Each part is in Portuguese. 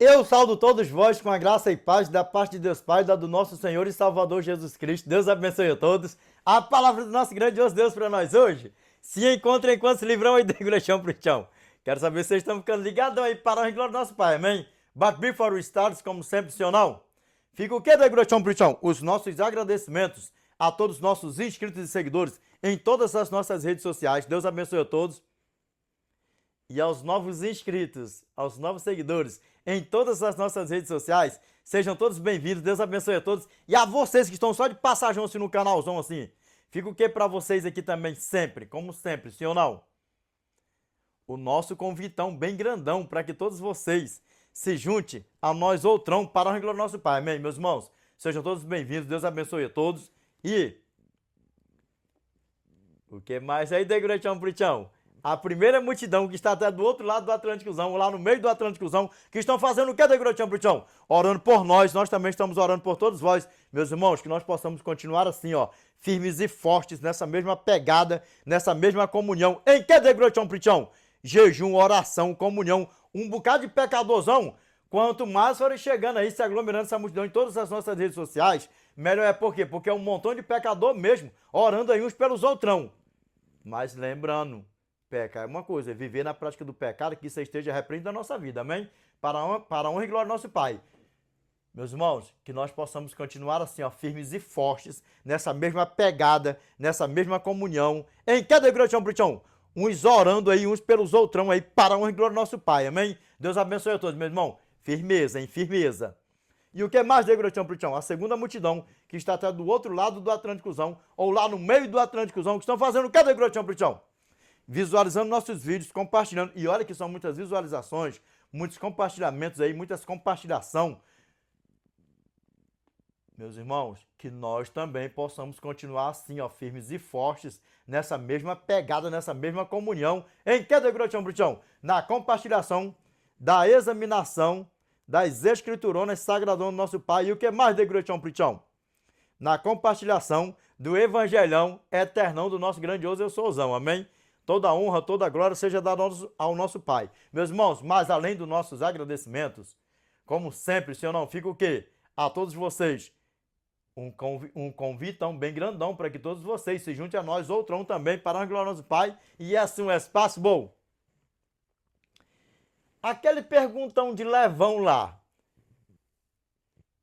Eu saúdo todos vós com a graça e paz da parte de Deus Pai, da do nosso Senhor e Salvador Jesus Cristo. Deus abençoe a todos. A palavra do nosso grandioso Deus para nós hoje. Se encontra enquanto se livrão aí de chão pro chão. Quero saber se vocês estão ficando ligados aí para a glória do nosso Pai, amém? But before we start, como sempre, senhor não? Fica o que de chão pro chão? Os nossos agradecimentos a todos os nossos inscritos e seguidores em todas as nossas redes sociais. Deus abençoe a todos. E aos novos inscritos, aos novos seguidores em todas as nossas redes sociais, sejam todos bem-vindos, Deus abençoe a todos. E a vocês que estão só de passagem assim no canalzão assim, fica o que para vocês aqui também sempre, como sempre, sim ou não? O nosso convitão bem grandão para que todos vocês se juntem a nós outrão para a glória do nosso Pai, amém, meus irmãos? Sejam todos bem-vindos, Deus abençoe a todos. E o que mais aí, Degrechão Prichão? A primeira multidão que está até do outro lado do Atlânticozão, lá no meio do Atlânticozão, que estão fazendo o que, Degrechão Prichão? Orando por nós, nós também estamos orando por todos vós, meus irmãos, que nós possamos continuar assim, ó, firmes e fortes nessa mesma pegada, nessa mesma comunhão. Em que, Degrechão Prichão? Jejum, oração, comunhão, um bocado de pecadorzão. Quanto mais forem chegando aí, se aglomerando essa multidão em todas as nossas redes sociais, melhor é por quê? Porque é um montão de pecador mesmo, orando aí uns pelos outrão. Mas lembrando, pecar é uma coisa, viver na prática do pecado, que isso esteja repreendido da nossa vida, amém? Para a honra e glória do nosso Pai. Meus irmãos, que nós possamos continuar assim, ó, firmes e fortes, nessa mesma pegada, nessa mesma comunhão. Em que Degrechão Prichão? Uns orando aí, uns pelos outrão aí, para a honra e glória do nosso Pai, amém? Deus abençoe a todos, meu irmão. Firmeza, firmeza. E o que mais, Degrechão Prichão? A segunda multidão que está até do outro lado do Atlânticozão, ou lá no meio do Atlânticozão, que estão fazendo o que, Degrechão Prichão? Visualizando nossos vídeos, compartilhando. E olha que são muitas visualizações, muitos compartilhamentos aí, muitas compartilhação. Meus irmãos, que nós também possamos continuar assim, ó, firmes e fortes, nessa mesma pegada, nessa mesma comunhão. Em que, Degrechão Prichão? Na compartilhação, da examinação, das escrituronas sagradonas do nosso Pai. E o que mais, Degrechão Prichão? Na compartilhação do evangelhão eternão do nosso grandioso Eu Souzão, amém? Toda honra, toda glória seja dada ao nosso Pai. Meus irmãos, mas além dos nossos agradecimentos, como sempre, senhor não, fica o quê? A todos vocês, um convitão bem grandão para que todos vocês se juntem a nós, outrão também, para a glória do nosso Pai. E assim um espaço bom. Aquele perguntão de levão lá,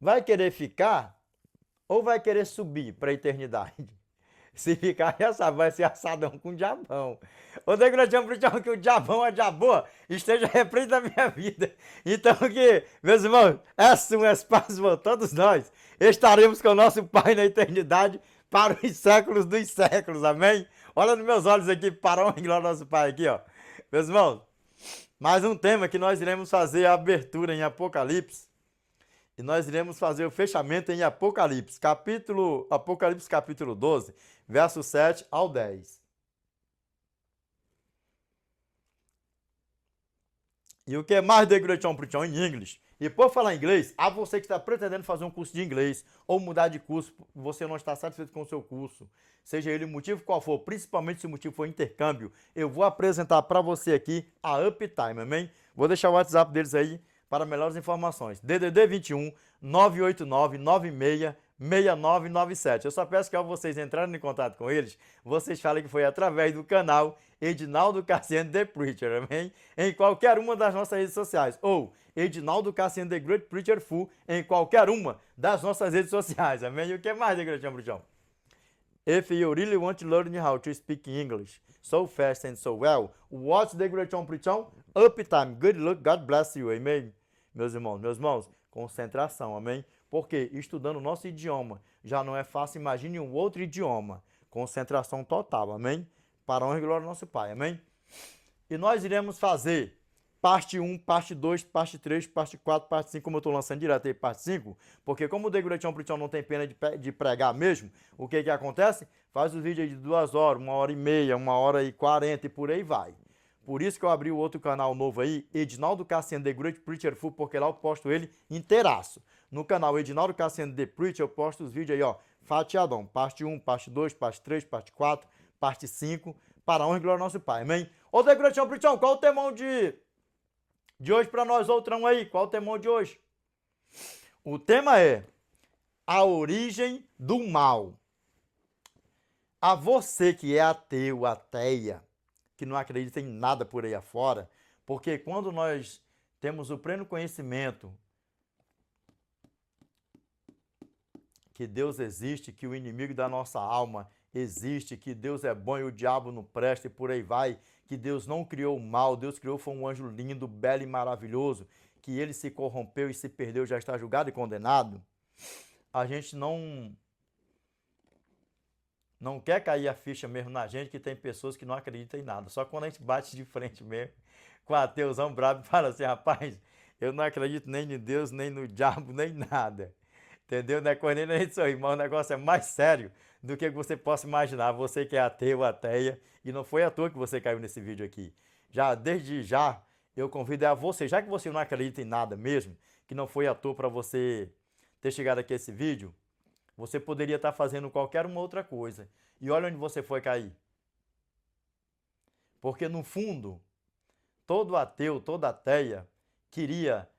vai querer ficar ou vai querer subir para a eternidade? Se ficar, já sabe, vai ser assadão com o diabão. Ô, Degrechão Prichão, que o diabão, a diaboa, esteja repreendido da minha vida. Então que, meus irmãos, esse é um espaço para todos nós. Estaremos com o nosso Pai na eternidade para os séculos dos séculos, amém? Olha nos meus olhos aqui, para a honra e glória do nosso Pai aqui, ó. Meus irmãos, mais um tema que nós iremos fazer a abertura em Apocalipse. E nós iremos fazer o fechamento em Apocalipse capítulo 12, verso 7 ao 10. E o que mais, Degrechão Prichão, em inglês? E por falar em inglês, a você que está pretendendo fazer um curso de inglês ou mudar de curso, você não está satisfeito com o seu curso, seja ele o motivo qual for, principalmente se o motivo for intercâmbio, eu vou apresentar para você aqui a Uptime, amém? Vou deixar o WhatsApp deles aí para melhores informações. DDD 21 989 96 6997. Eu só peço que ao vocês entrarem em contato com eles, vocês falem que foi através do canal Edinaldo Cassiano The Preacher, amém? Em qualquer uma das nossas redes sociais. Ou Edinaldo Cassiano The Great Preacher Full em qualquer uma das nossas redes sociais, amém? E o que mais, Degrechão Prichão? If you really want to learn how to speak English so fast and so well, watch Degrechão Prichão, Uptime. Good luck, God bless you, amém? Meus irmãos, concentração, amém? Porque estudando o nosso idioma já não é fácil, imagine um outro idioma. Concentração total, amém? Para a honra e glória do nosso Pai, amém? E nós iremos fazer parte 1, parte 2, parte 3, parte 4, parte 5, como eu estou lançando direto aí, parte 5, porque como o Degrechão Prichão não tem pena de pregar mesmo, o que que acontece? Faz os vídeos aí de 2 horas, 1h30, 1h40 e por aí vai. Por isso que eu abri o outro canal novo aí, Edinaldo Cassiano The Great Preacher Full, porque lá eu posto ele inteiraço. No canal Edinaldo Cassiano The Preacher eu posto os vídeos aí, ó, fatiadão, parte 1, parte 2, parte 3, parte 4, parte 5, para a honra e glória do nosso Pai, amém? Ô, Degrechão Prichão, qual o temão de De hoje para nós, outrão aí, qual o temor de hoje? O tema é a origem do mal. A você que é ateu, ateia, que não acredita em nada por aí afora, porque quando nós temos o pleno conhecimento que Deus existe, que o inimigo da nossa alma existe, que Deus é bom e o diabo não presta e por aí vai, que Deus não criou o mal, Deus criou foi um anjo lindo, belo e maravilhoso, que ele se corrompeu e se perdeu, já está julgado e condenado, a gente não quer cair a ficha mesmo na gente, que tem pessoas que não acreditam em nada. Só quando a gente bate de frente mesmo com a ateuzão brabo e fala assim, rapaz, eu não acredito nem em Deus, nem no diabo, nem nada. Entendeu? Não é coisa nem da gente sorrir, mas o negócio é mais sério do que você possa imaginar. Você que é ateu, ateia, e não foi à toa que você caiu nesse vídeo aqui. Já, desde já, eu convido a você, já que você não acredita em nada mesmo, que não foi à toa para você ter chegado aqui a esse vídeo, você poderia estar fazendo qualquer uma outra coisa. E olha onde você foi cair. Porque no fundo, todo ateu, toda ateia queria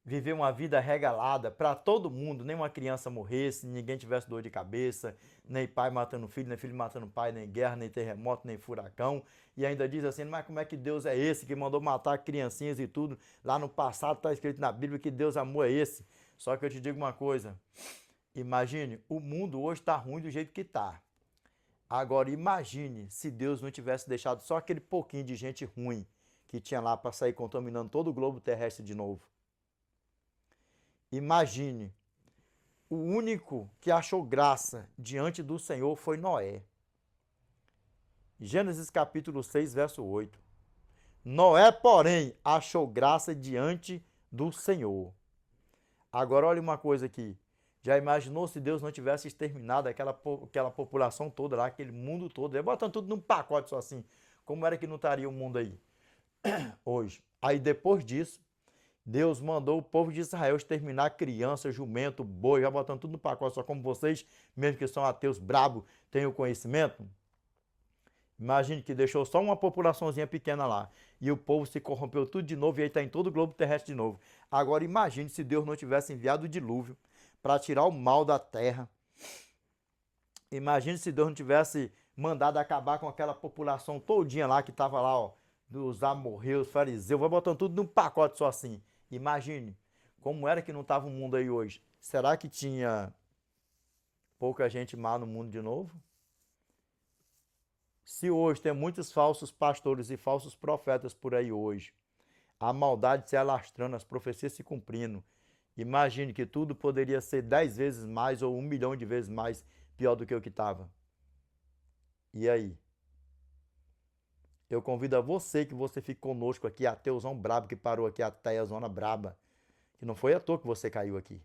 viver uma vida regalada para todo mundo, nem uma criança morresse, ninguém tivesse dor de cabeça, nem pai matando filho, nem filho matando pai, nem guerra, nem terremoto, nem furacão. E ainda diz assim, mas como é que Deus é esse que mandou matar criancinhas e tudo? Lá no passado está escrito na Bíblia que Deus amor é esse. Só que eu te digo uma coisa, imagine, o mundo hoje está ruim do jeito que está. Agora imagine se Deus não tivesse deixado só aquele pouquinho de gente ruim que tinha lá para sair contaminando todo o globo terrestre de novo. Imagine, o único que achou graça diante do Senhor foi Noé. Gênesis capítulo 6, verso 8. Noé, porém, achou graça diante do Senhor. Agora olha uma coisa aqui. Já imaginou se Deus não tivesse exterminado aquela população toda lá, aquele mundo todo? Ele botando tudo num pacote só assim. Como era que não estaria o mundo aí hoje? Aí depois disso, Deus mandou o povo de Israel exterminar criança, jumento, boi, já botando tudo no pacote, só como vocês, mesmo que são ateus brabos, têm o conhecimento. Imagine que deixou só uma populaçãozinha pequena lá. E o povo se corrompeu tudo de novo e aí está em todo o globo terrestre de novo. Agora imagine se Deus não tivesse enviado o dilúvio para tirar o mal da terra. Imagine se Deus não tivesse mandado acabar com aquela população todinha lá que estava lá, ó, dos amorreus, fariseus, vai botando tudo num pacote só assim. Imagine como era que não estava o mundo aí hoje. Será que tinha pouca gente má no mundo de novo? Se hoje tem muitos falsos pastores e falsos profetas por aí hoje, a maldade se alastrando, as profecias se cumprindo, imagine que tudo poderia ser 10 vezes mais ou 1 milhão de vezes mais pior do que o que estava. E aí? Eu convido a você que você fique conosco aqui, ateuzão brabo que parou aqui, a teiazona braba, que não foi à toa que você caiu aqui.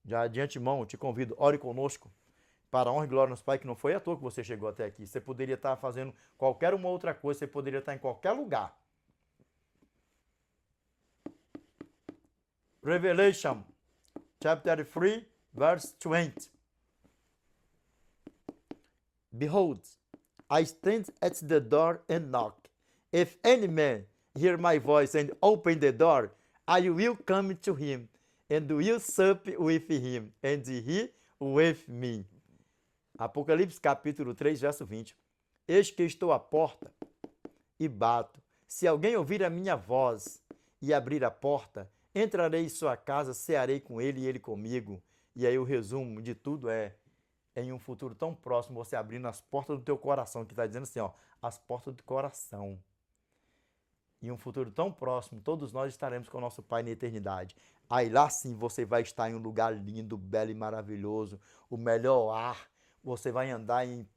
Já de antemão, te convido, ore conosco, para a honra e glória do nosso Pai, que não foi à toa que você chegou até aqui. Você poderia estar fazendo qualquer uma outra coisa, você poderia estar em qualquer lugar. Revelation, chapter 3, verse 20. Behold, I stand at the door and knock. If any man hear my voice and open the door, I will come to him, and will sup with him, and he with me. Apocalipse capítulo 3, verso 20. Eis que estou à porta e bato. Se alguém ouvir a minha voz e abrir a porta, entrarei em sua casa, cearei com ele e ele comigo. E aí o resumo de tudo é, em um futuro tão próximo, você abrindo as portas do teu coração, que está dizendo assim, ó, as portas do coração. Em um futuro tão próximo, todos nós estaremos com o nosso Pai na eternidade. Aí lá sim você vai estar em um lugar lindo, belo e maravilhoso, o melhor ar. Você vai andar em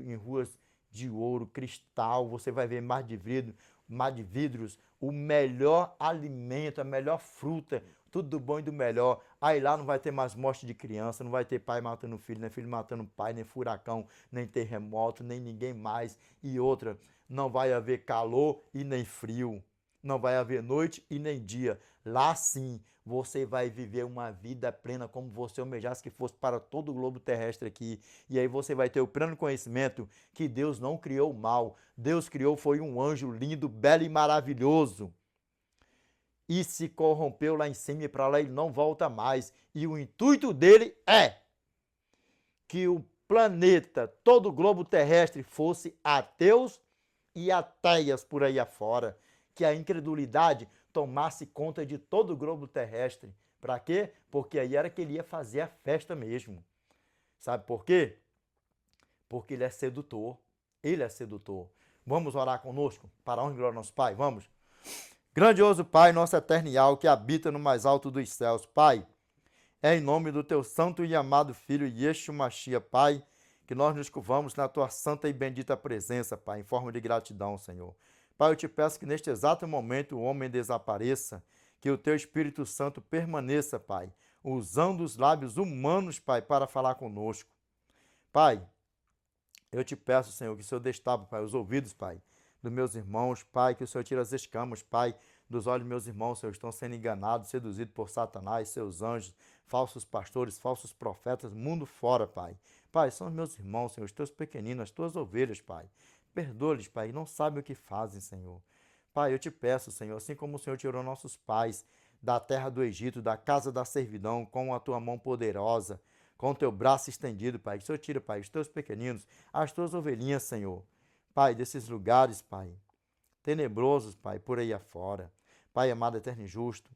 em ruas de ouro, cristal, você vai ver mar de vidros, o melhor alimento, a melhor fruta, tudo do bom e do melhor. Aí lá não vai ter mais morte de criança, não vai ter pai matando filho, nem filho matando pai, nem furacão, nem terremoto, nem ninguém mais. E outra, não vai haver calor e nem frio, não vai haver noite e nem dia. Lá sim, você vai viver uma vida plena como você almejasse que fosse para todo o globo terrestre aqui. E aí você vai ter o pleno conhecimento que Deus não criou o mal. Deus criou foi um anjo lindo, belo e maravilhoso. e se corrompeu lá em cima e para lá ele não volta mais. E o intuito dele é que o planeta, todo o globo terrestre fosse ateus e ateias por aí afora, que a incredulidade tomasse conta de todo o globo terrestre. Para quê? Porque aí era que ele ia fazer a festa mesmo. Sabe por quê? Porque ele é sedutor. Ele é sedutor. Vamos orar conosco? Para a honra e glória do nosso Pai? Vamos? Grandioso Pai, nosso eternial, que habita no mais alto dos céus. Pai, é em nome do teu santo e amado Filho Yeshua Mashiach, Pai, que nós nos curvamos na tua santa e bendita presença, Pai, em forma de gratidão, Senhor. Pai, eu te peço que neste exato momento o homem desapareça, que o teu Espírito Santo permaneça, Pai, usando os lábios humanos, Pai, para falar conosco. Pai, eu te peço, Senhor, que o Senhor destape, Pai, os ouvidos, Pai, dos meus irmãos, Pai, que o Senhor tire as escamas, Pai, dos olhos dos meus irmãos, Senhor, estão sendo enganados, seduzidos por Satanás, seus anjos, falsos pastores, falsos profetas, mundo fora, Pai. Pai, são os meus irmãos, Senhor, os teus pequeninos, as tuas ovelhas, Pai. Perdoa-lhes, Pai, não sabem o que fazem, Senhor. Pai, eu te peço, Senhor, assim como o Senhor tirou nossos pais da terra do Egito, da casa da servidão, com a tua mão poderosa, com o teu braço estendido, Pai. Que o Senhor tira, Pai, os teus pequeninos, as tuas ovelhinhas, Senhor. Pai, desses lugares, Pai, tenebrosos, Pai, por aí afora. Pai amado, eterno e justo,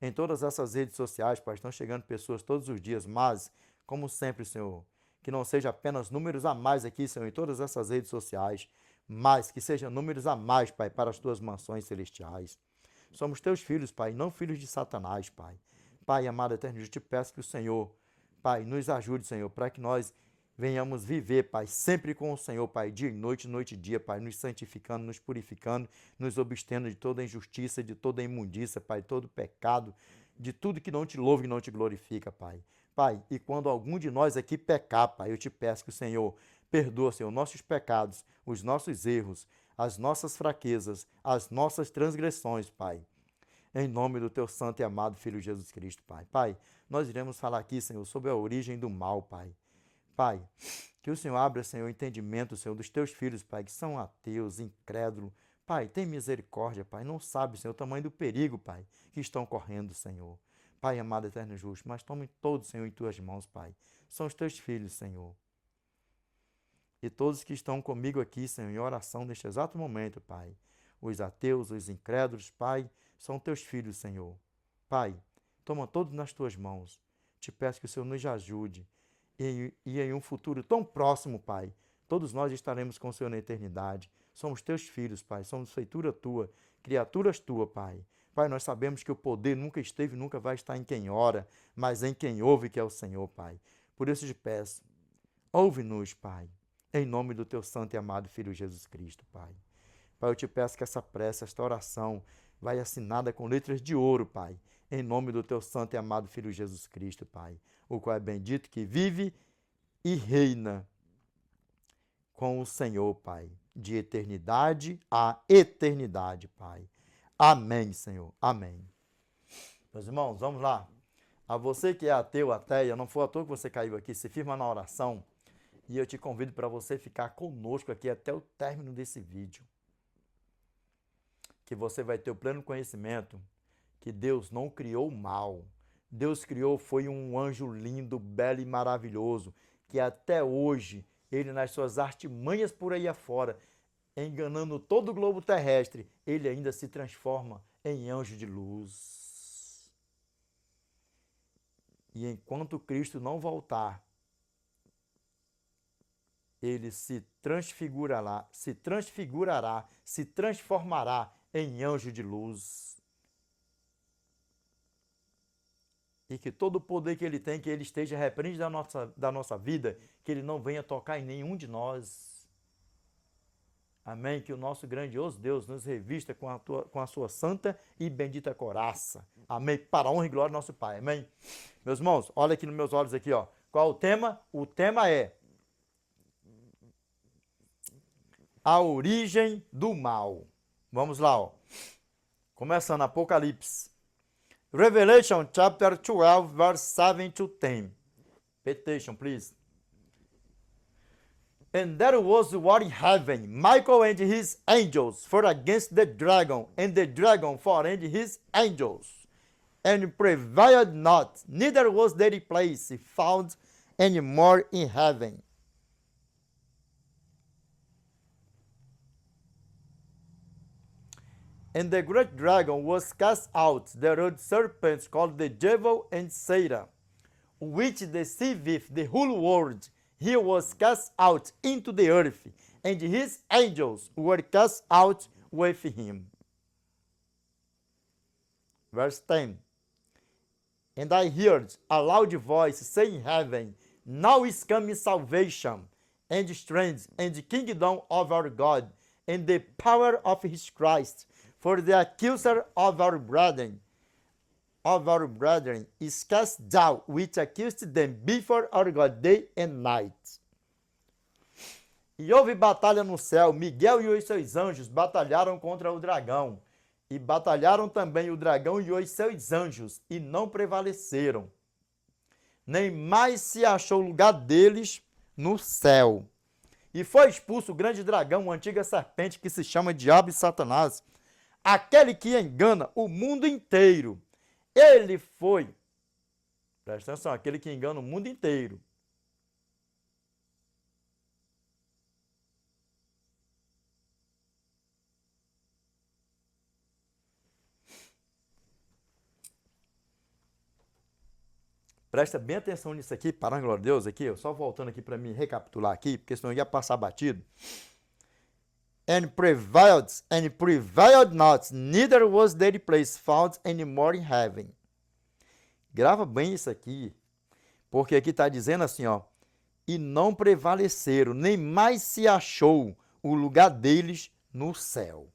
em todas essas redes sociais, Pai, estão chegando pessoas todos os dias, mas, como sempre, Senhor, que não seja apenas números a mais aqui, Senhor, em todas essas redes sociais, mas que sejam números a mais, Pai, para as tuas mansões celestiais. Somos teus filhos, Pai, não filhos de Satanás, Pai. Pai amado, eterno e justo, te peço que o Senhor, Pai, nos ajude, Senhor, para que nós venhamos viver, Pai, sempre com o Senhor, Pai, dia e noite e dia, Pai, nos santificando, nos purificando, nos abstendo de toda injustiça, de toda imundícia, Pai, todo pecado, de tudo que não te louva e não te glorifica, Pai. Pai, e quando algum de nós aqui pecar, Pai, eu te peço que o Senhor perdoa, Senhor, nossos pecados, os nossos erros, as nossas fraquezas, as nossas transgressões, Pai. Em nome do teu santo e amado Filho Jesus Cristo, Pai. Pai, nós iremos falar aqui, Senhor, sobre a origem do mal, Pai. Pai, que o Senhor abra, Senhor, o entendimento, Senhor, dos teus filhos, Pai, que são ateus, incrédulos. Pai, tem misericórdia, Pai. Não sabe, Senhor, o tamanho do perigo, Pai, que estão correndo, Senhor. Pai amado, eterno e justo, mas tome todos, Senhor, em tuas mãos, Pai. São os teus filhos, Senhor. E todos que estão comigo aqui, Senhor, em oração neste exato momento, Pai. Os ateus, os incrédulos, Pai, são teus filhos, Senhor. Pai, toma todos nas tuas mãos. Te peço que o Senhor nos ajude. E em um futuro tão próximo, Pai, todos nós estaremos com o Senhor na eternidade. Somos teus filhos, Pai, somos feitura tua, criaturas tua, Pai. Pai, nós sabemos que o poder nunca esteve e nunca vai estar em quem ora, mas em quem ouve, que é o Senhor, Pai. Por isso te peço, ouve-nos, Pai, em nome do teu santo e amado Filho Jesus Cristo, Pai. Pai, eu te peço que essa prece, esta oração, vai assinada com letras de ouro, Pai, em nome do teu santo e amado Filho Jesus Cristo, Pai, o qual é bendito que vive e reina com o Senhor, Pai, de eternidade a eternidade, Pai. Amém, Senhor. Amém. Meus irmãos, vamos lá. A você que é ateu, ateia, não foi à toa que você caiu aqui, se firma na oração e eu te convido para você ficar conosco aqui até o término desse vídeo. Que você vai ter o pleno conhecimento que Deus não criou o mal. Deus criou, foi um anjo lindo, belo e maravilhoso, que até hoje, ele nas suas artimanhas por aí afora, enganando todo o globo terrestre, ele ainda se transforma em anjo de luz. E enquanto Cristo não voltar, ele se transfigurará, se transformará em anjo de luz. E que todo o poder que ele tem, que ele esteja repreendido da nossa vida, que ele não venha tocar em nenhum de nós. Amém? Que o nosso grandioso Deus nos revista com a sua santa e bendita coraça. Amém? Para a honra e glória do nosso Pai. Amém? Meus irmãos, olha aqui nos meus olhos aqui, ó. Qual o tema? O tema é a origem do mal. Vamos lá, ó. Começando, Apocalipse. Revelation chapter 12, verse 7 to 10. Petition, please. And there was war in heaven. Michael and his angels fought against the dragon, and the dragon fought and his angels, and prevailed not. Neither was their place found any more in heaven. And the great dragon was cast out, the old serpent called the devil and Satan, which deceiveth the whole world. He was cast out into the earth, and his angels were cast out with him. Verse 10. And I heard a loud voice say in heaven, Now is coming salvation, and strength, and kingdom of our God, and the power of his Christ. For the accuser of our brethren is cast down, which accused them before our God day and night. E houve batalha no céu. Miguel e os seus anjos batalharam contra o dragão. E batalharam também o dragão e os seus anjos, e não prevaleceram. Nem mais se achou lugar deles no céu. E foi expulso o grande dragão, a antiga serpente que se chama Diabo e Satanás, aquele que engana o mundo inteiro. Ele foi, presta atenção, aquele que engana o mundo inteiro. Presta bem atenção nisso aqui, para glória a Deus, aqui, só voltando aqui para me recapitular aqui, porque senão ia passar batido. And prevailed not, neither was their place found any more in heaven. Grava bem isso aqui, porque aqui está dizendo assim, ó, e não prevaleceram, nem mais se achou o lugar deles no céu.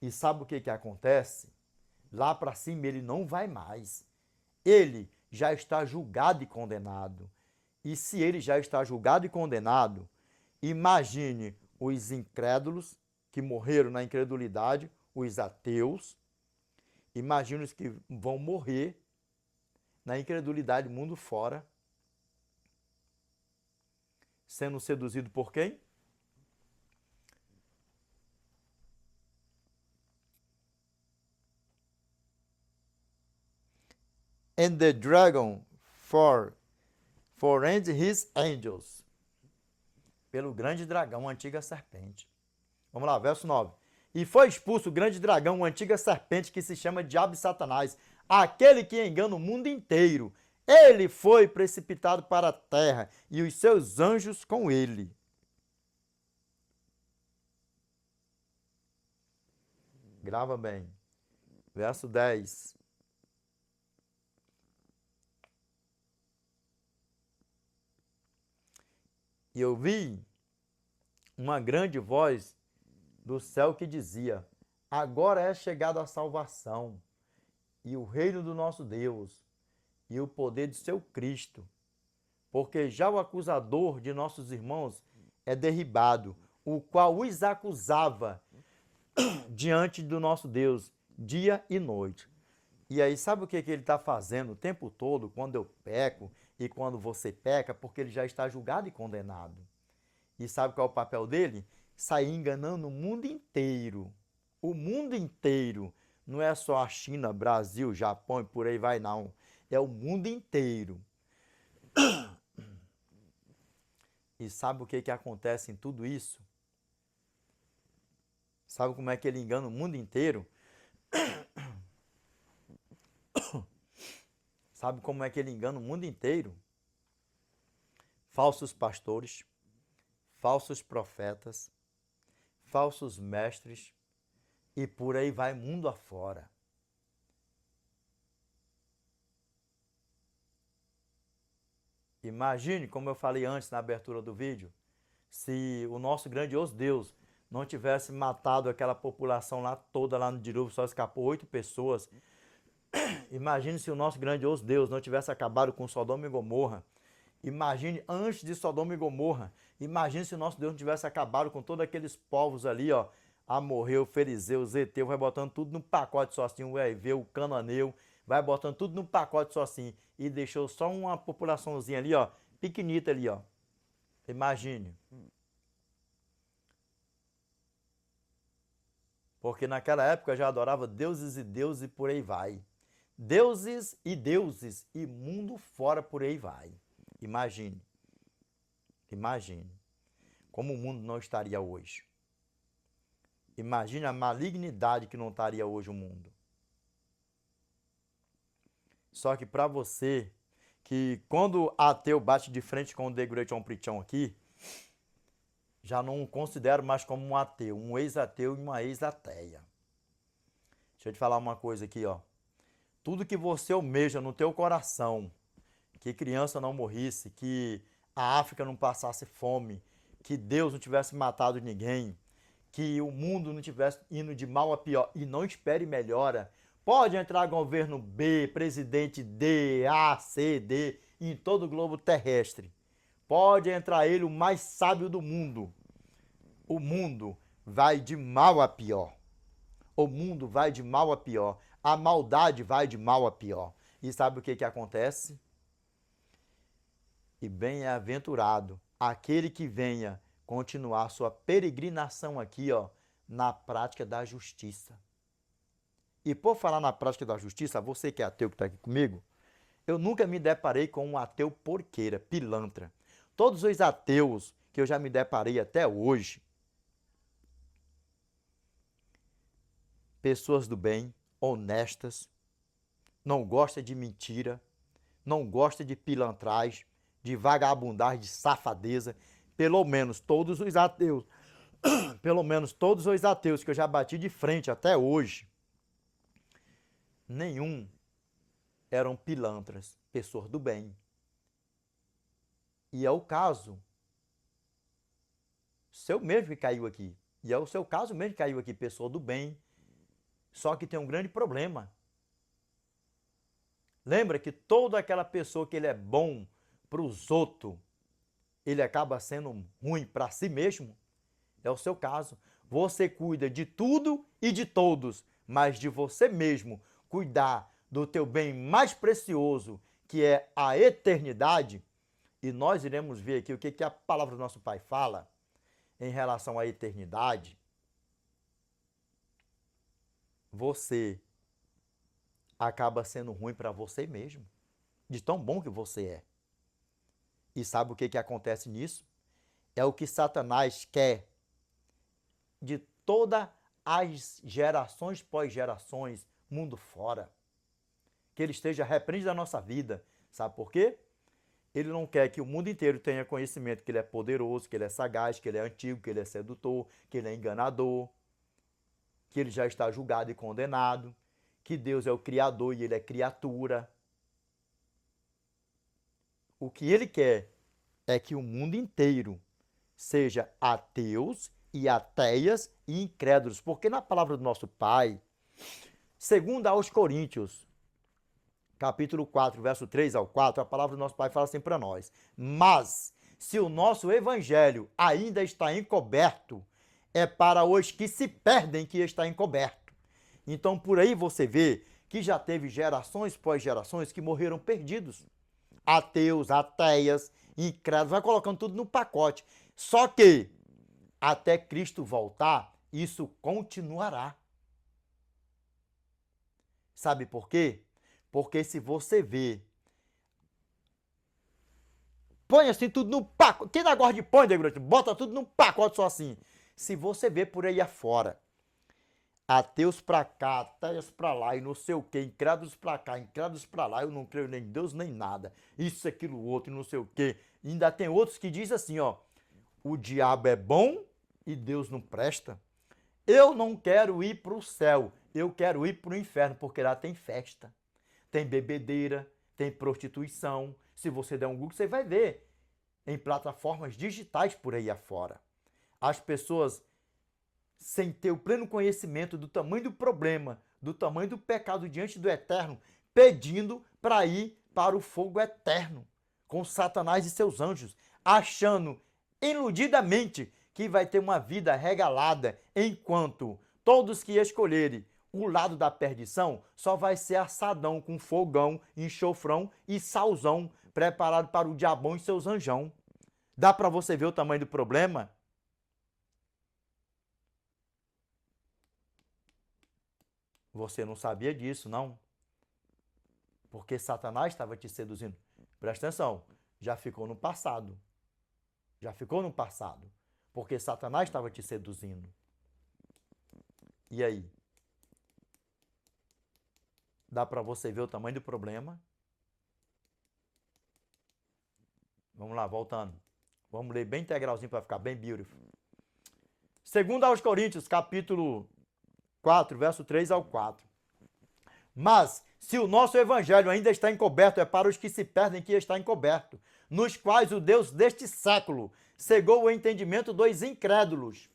E sabe o que acontece? Lá para cima ele não vai mais. Ele já está julgado e condenado. E se ele já está julgado e condenado, imagine os incrédulos que morreram na incredulidade, os ateus, imagine os que vão morrer na incredulidade mundo fora, sendo seduzido por quem? And the dragon for and his angels. Pelo grande dragão, a antiga serpente. Vamos lá, verso 9. E foi expulso o grande dragão, a antiga serpente que se chama Diabo e Satanás, aquele que engana o mundo inteiro. Ele foi precipitado para a terra e os seus anjos com ele. Grava bem. Verso 10. E eu vi uma grande voz do céu que dizia, agora é chegada a salvação e o reino do nosso Deus e o poder de seu Cristo, porque já o acusador de nossos irmãos é derribado, o qual os acusava diante do nosso Deus, dia e noite. E aí, sabe o que ele está fazendo o tempo todo, quando eu peco e quando você peca? Porque ele já está julgado e condenado. E sabe qual é o papel dele? Sair enganando o mundo inteiro. O mundo inteiro. Não é só a China, Brasil, Japão e por aí vai, não. É o mundo inteiro. E sabe o que acontece em tudo isso? Sabe como é que ele engana o mundo inteiro? Sabe como é que ele engana o mundo inteiro? Falsos pastores, falsos profetas, falsos mestres e por aí vai mundo afora. Imagine, como eu falei antes na abertura do vídeo, se o nosso grandioso Deus não tivesse matado aquela população lá toda lá no dilúvio, só escapou 8 pessoas. Imagine se o nosso grandioso Deus não tivesse acabado com Sodoma e Gomorra. Imagine antes de Sodoma e Gomorra. Imagine se o nosso Deus não tivesse acabado com todos aqueles povos ali, ó. Amorreu, Ferizeu, Zeteu, vai botando tudo num pacote só assim, o Eveu, o Cananeu, vai botando tudo num pacote só assim. E deixou só uma populaçãozinha ali, ó, pequenita ali, ó. Imagine. Porque naquela época já adorava deuses e por aí vai. Deuses e mundo fora por aí vai. Imagine. Imagine como o mundo não estaria hoje. Imagine a malignidade que não estaria hoje o mundo. Só que para você, que quando ateu bate de frente com o The Great Om Prichon aqui, já não considero mais como um ateu, um ex-ateu e uma ex-ateia. Deixa eu te falar uma coisa aqui, ó. Tudo que você almeja no teu coração, que criança não morrisse, que a África não passasse fome, que Deus não tivesse matado ninguém, que o mundo não tivesse indo de mal a pior e não espere melhora, pode entrar governo B, presidente D, A, C, D, em todo o globo terrestre. Pode entrar ele, o mais sábio do mundo. O mundo vai de mal a pior. O mundo vai de mal a pior. A maldade vai de mal a pior. E sabe o que acontece? E bem-aventurado aquele que venha continuar sua peregrinação aqui, ó, na prática da justiça. E por falar na prática da justiça, você que é ateu que está aqui comigo, eu nunca me deparei com um ateu porqueira, pilantra. Todos os ateus que eu já me deparei até hoje, pessoas do bem, honestas, não gosta de mentira, não gosta de pilantragem, de vagabundagem, de safadeza. Pelo menos todos os ateus, pelo menos todos os ateus que eu já bati de frente até hoje, nenhum eram pilantras, pessoas do bem. E é o caso seu mesmo que caiu aqui. E é o seu caso mesmo que caiu aqui, pessoa do bem. Só que tem um grande problema. Lembra que toda aquela pessoa que ele é bom para os outros, ele acaba sendo ruim para si mesmo? É o seu caso. Você cuida de tudo e de todos, mas de você mesmo cuidar do teu bem mais precioso, que é a eternidade. E nós iremos ver aqui o que a palavra do nosso Pai fala em relação à eternidade. Você acaba sendo ruim para você mesmo, de tão bom que você é. E sabe o que acontece nisso? É o que Satanás quer de todas as gerações pós-gerações, mundo fora. Que ele esteja repreendido da nossa vida. Sabe por quê? Ele não quer que o mundo inteiro tenha conhecimento que ele é poderoso, que ele é sagaz, que ele é antigo, que ele é sedutor, que ele é enganador, que ele já está julgado e condenado, que Deus é o Criador e ele é criatura. O que ele quer é que o mundo inteiro seja ateus e ateias e incrédulos, porque na palavra do nosso Pai, segundo aos Coríntios, capítulo 4, verso 3 ao 4, a palavra do nosso Pai fala assim para nós: mas se o nosso evangelho ainda está encoberto, é para os que se perdem que está encoberto. Então por aí você vê que já teve gerações pós gerações que morreram perdidos. Ateus, ateias, incrédulos, vai colocando tudo no pacote. Só que até Cristo voltar, isso continuará. Sabe por quê? Porque se você vê, põe assim tudo no pacote. Quem não gosta de põe, bota tudo num pacote só assim. Se você vê por aí afora, ateus pra cá, ateias pra lá e não sei o que, incrédulos pra cá, incrédulos pra lá, eu não creio nem em Deus nem nada, isso, aquilo, outro, não sei o que. Ainda tem outros que dizem assim, ó, o diabo é bom e Deus não presta. Eu não quero ir pro céu, eu quero ir pro inferno, porque lá tem festa, tem bebedeira, tem prostituição. Se você der um Google, você vai ver em plataformas digitais por aí afora. As pessoas, sem ter o pleno conhecimento do tamanho do problema, do tamanho do pecado diante do Eterno, pedindo para ir para o fogo eterno, com Satanás e seus anjos, achando iludidamente que vai ter uma vida regalada, enquanto todos que escolherem o lado da perdição só vai ser assadão com fogão, enxofrão e salzão preparado para o diabão e seus anjão. Dá para você ver o tamanho do problema? Você não sabia disso, não? Porque Satanás estava te seduzindo. Presta atenção, já ficou no passado. Já ficou no passado. Porque Satanás estava te seduzindo. E aí? Dá para você ver o tamanho do problema? Vamos lá, voltando. Vamos ler bem integralzinho para ficar bem beautiful. Segundo aos Coríntios, capítulo 4, verso 3 ao 4. Mas, se o nosso evangelho ainda está encoberto, é para os que se perdem que está encoberto, nos quais o Deus deste século cegou o entendimento dos incrédulos,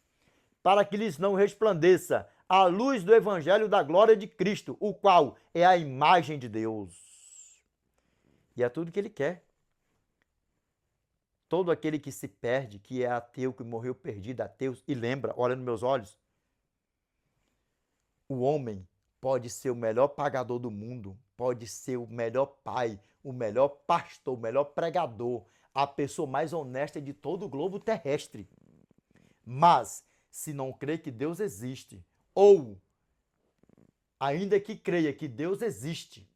para que lhes não resplandeça a luz do evangelho da glória de Cristo, o qual é a imagem de Deus. E é tudo que ele quer. Todo aquele que se perde, que é ateu, que morreu perdido, ateu, e lembra, olha nos meus olhos, o homem pode ser o melhor pagador do mundo, pode ser o melhor pai, o melhor pastor, o melhor pregador, a pessoa mais honesta de todo o globo terrestre. Mas, se não crê que Deus existe, ou ainda que creia que Deus existe,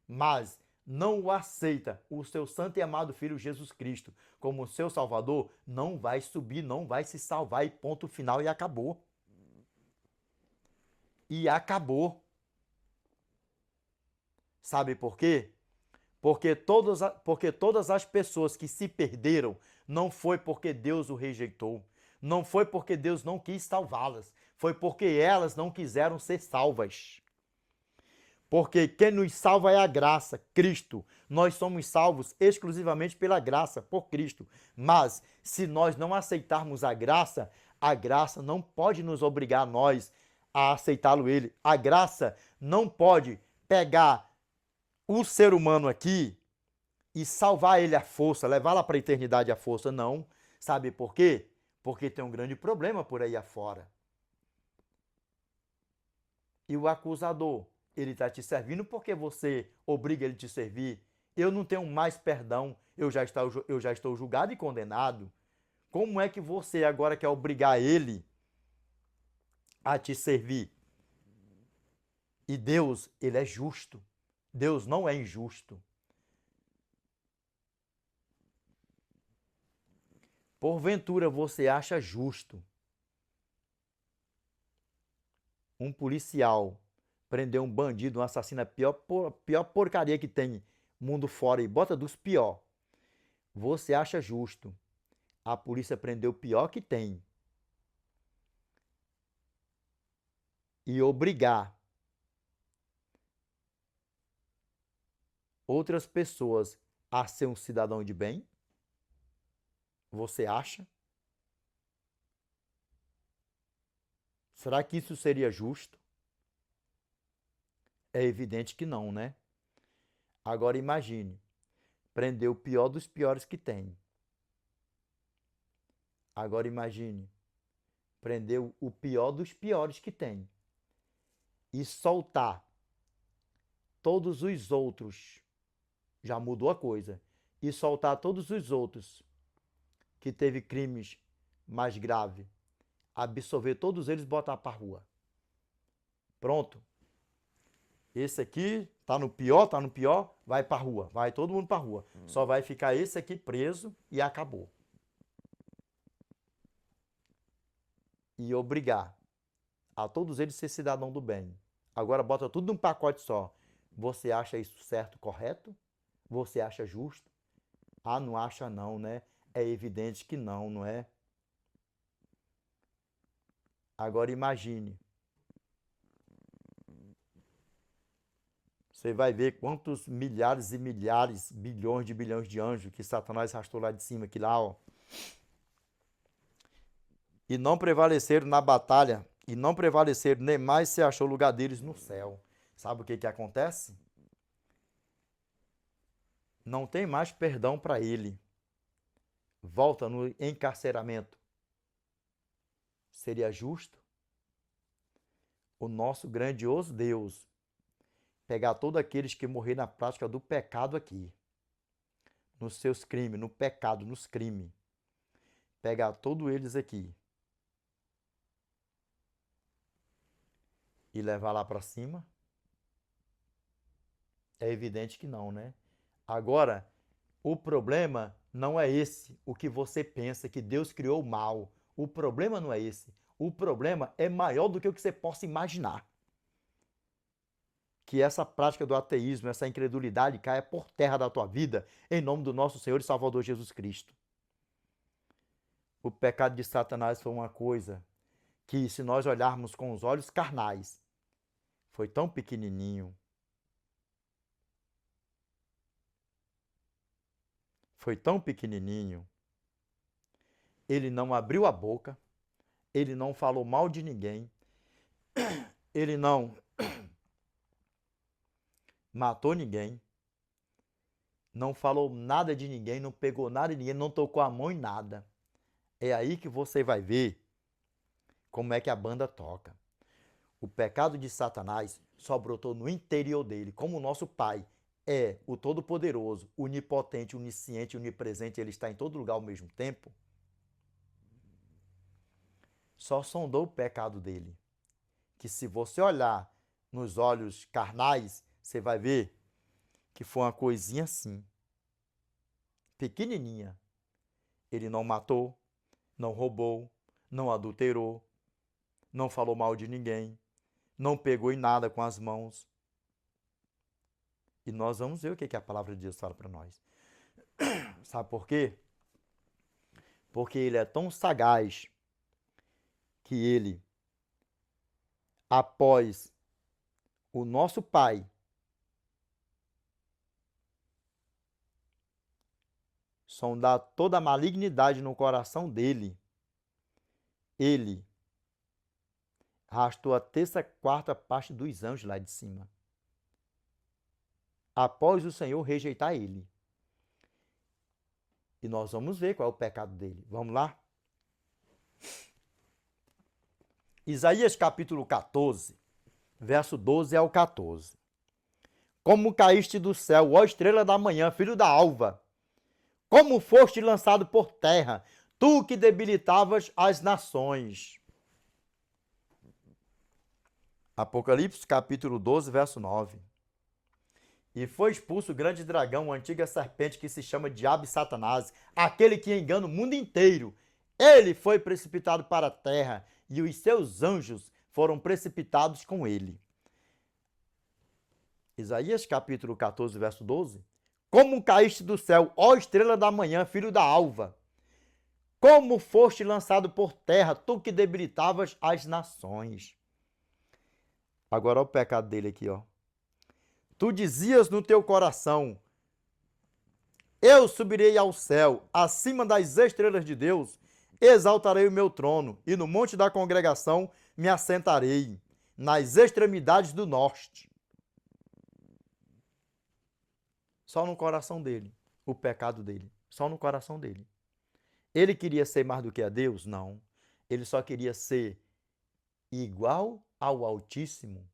mas não o aceita, o seu santo e amado Filho Jesus Cristo, como seu Salvador, não vai subir, não vai se salvar e ponto final e acabou. E acabou. Sabe por quê? Porque todas as pessoas que se perderam não foi porque Deus o rejeitou, não foi porque Deus não quis salvá-las, foi porque elas não quiseram ser salvas. Porque quem nos salva é a graça, Cristo. Nós somos salvos exclusivamente pela graça, por Cristo. Mas, se nós não aceitarmos a graça não pode nos obrigar a nós a aceitá-lo ele. A graça não pode pegar o ser humano aqui e salvar ele à força, levá-la para a eternidade à força. Não. Sabe por quê? Porque tem um grande problema por aí afora. E o acusador? Ele está te servindo porque você obriga ele a te servir. Eu não tenho mais perdão, eu já estou julgado e condenado. Como é que você agora quer obrigar ele a te servir? E Deus, ele é justo. Deus não é injusto. Porventura você acha justo um policial prender um bandido, um assassino, a pior porcaria que tem mundo fora e bota dos pior. Você acha justo a polícia prender o pior que tem e obrigar outras pessoas a ser um cidadão de bem? Você acha? Será que isso seria justo? É evidente que não, né? Agora imagine, prender o pior dos piores que tem. Agora imagine, prender o pior dos piores que tem e soltar todos os outros. Já mudou a coisa. E soltar todos os outros que teve crimes mais graves, absorver todos eles e botar para rua. Pronto. Esse aqui tá no pior, vai para rua, vai todo mundo para rua. Só vai ficar esse aqui preso e acabou. E obrigar a todos eles ser cidadão do bem. Agora bota tudo num pacote só. Você acha isso certo, correto? Você acha justo? Ah, não acha não, né? É evidente que não, não é? Agora imagine. Você vai ver quantos milhares e milhares, bilhões de anjos que Satanás arrastou lá de cima, aqui lá, ó. E não prevaleceram na batalha, e não prevaleceram, nem mais se achou lugar deles no céu. Sabe o que que acontece? Não tem mais perdão para ele. Volta no encarceramento. Seria justo o nosso grandioso Deus pegar todos aqueles que morreram na prática do pecado aqui, nos seus crimes, no pecado, nos crimes, pegar todos eles aqui e levar lá para cima? É evidente que não, né? Agora, o problema não é esse, o que você pensa, que Deus criou o mal. O problema não é esse. O problema é maior do que o que você possa imaginar. Que essa prática do ateísmo, essa incredulidade caia por terra da tua vida, em nome do nosso Senhor e Salvador Jesus Cristo. O pecado de Satanás foi uma coisa que, se nós olharmos com os olhos carnais, foi tão pequenininho, foi tão pequenininho, ele não abriu a boca, ele não falou mal de ninguém, ele não matou ninguém, não falou nada de ninguém, não pegou nada de ninguém, não tocou a mão em nada. É aí que você vai ver como é que a banda toca. O pecado de Satanás só brotou no interior dele, como o nosso Pai é o Todo-Poderoso, onipotente, onisciente, onipresente, ele está em todo lugar ao mesmo tempo. Só sondou o pecado dele. Que se você olhar nos olhos carnais, você vai ver que foi uma coisinha assim, pequenininha. Ele não matou, não roubou, não adulterou, não falou mal de ninguém, não pegou em nada com as mãos. E nós vamos ver o que a palavra de Deus fala para nós. Sabe por quê? Porque ele é tão sagaz que ele, após o nosso Pai sondar toda a malignidade no coração dele, ele arrastou a terça, quarta parte dos anjos lá de cima. Após o Senhor rejeitar ele. E nós vamos ver qual é o pecado dele. Vamos lá? Isaías capítulo 14, verso 12 ao 14. Como caíste do céu, ó estrela da manhã, filho da alva, como foste lançado por terra, tu que debilitavas as nações. Apocalipse capítulo 12, verso 9. E foi expulso o grande dragão, a antiga serpente que se chama Diabo e Satanás, aquele que engana o mundo inteiro. Ele foi precipitado para a terra e os seus anjos foram precipitados com ele. Isaías capítulo 14, verso 12. Como caíste do céu, ó estrela da manhã, filho da alva. Como foste lançado por terra, tu que debilitavas as nações. Agora olha o pecado dele aqui, ó. Tu dizias no teu coração, eu subirei ao céu, acima das estrelas de Deus, exaltarei o meu trono, e no monte da congregação me assentarei, nas extremidades do norte. Só no coração dele, o pecado dele, só no coração dele. Ele queria ser mais do que a Deus? Não. Ele só queria ser igual ao Altíssimo.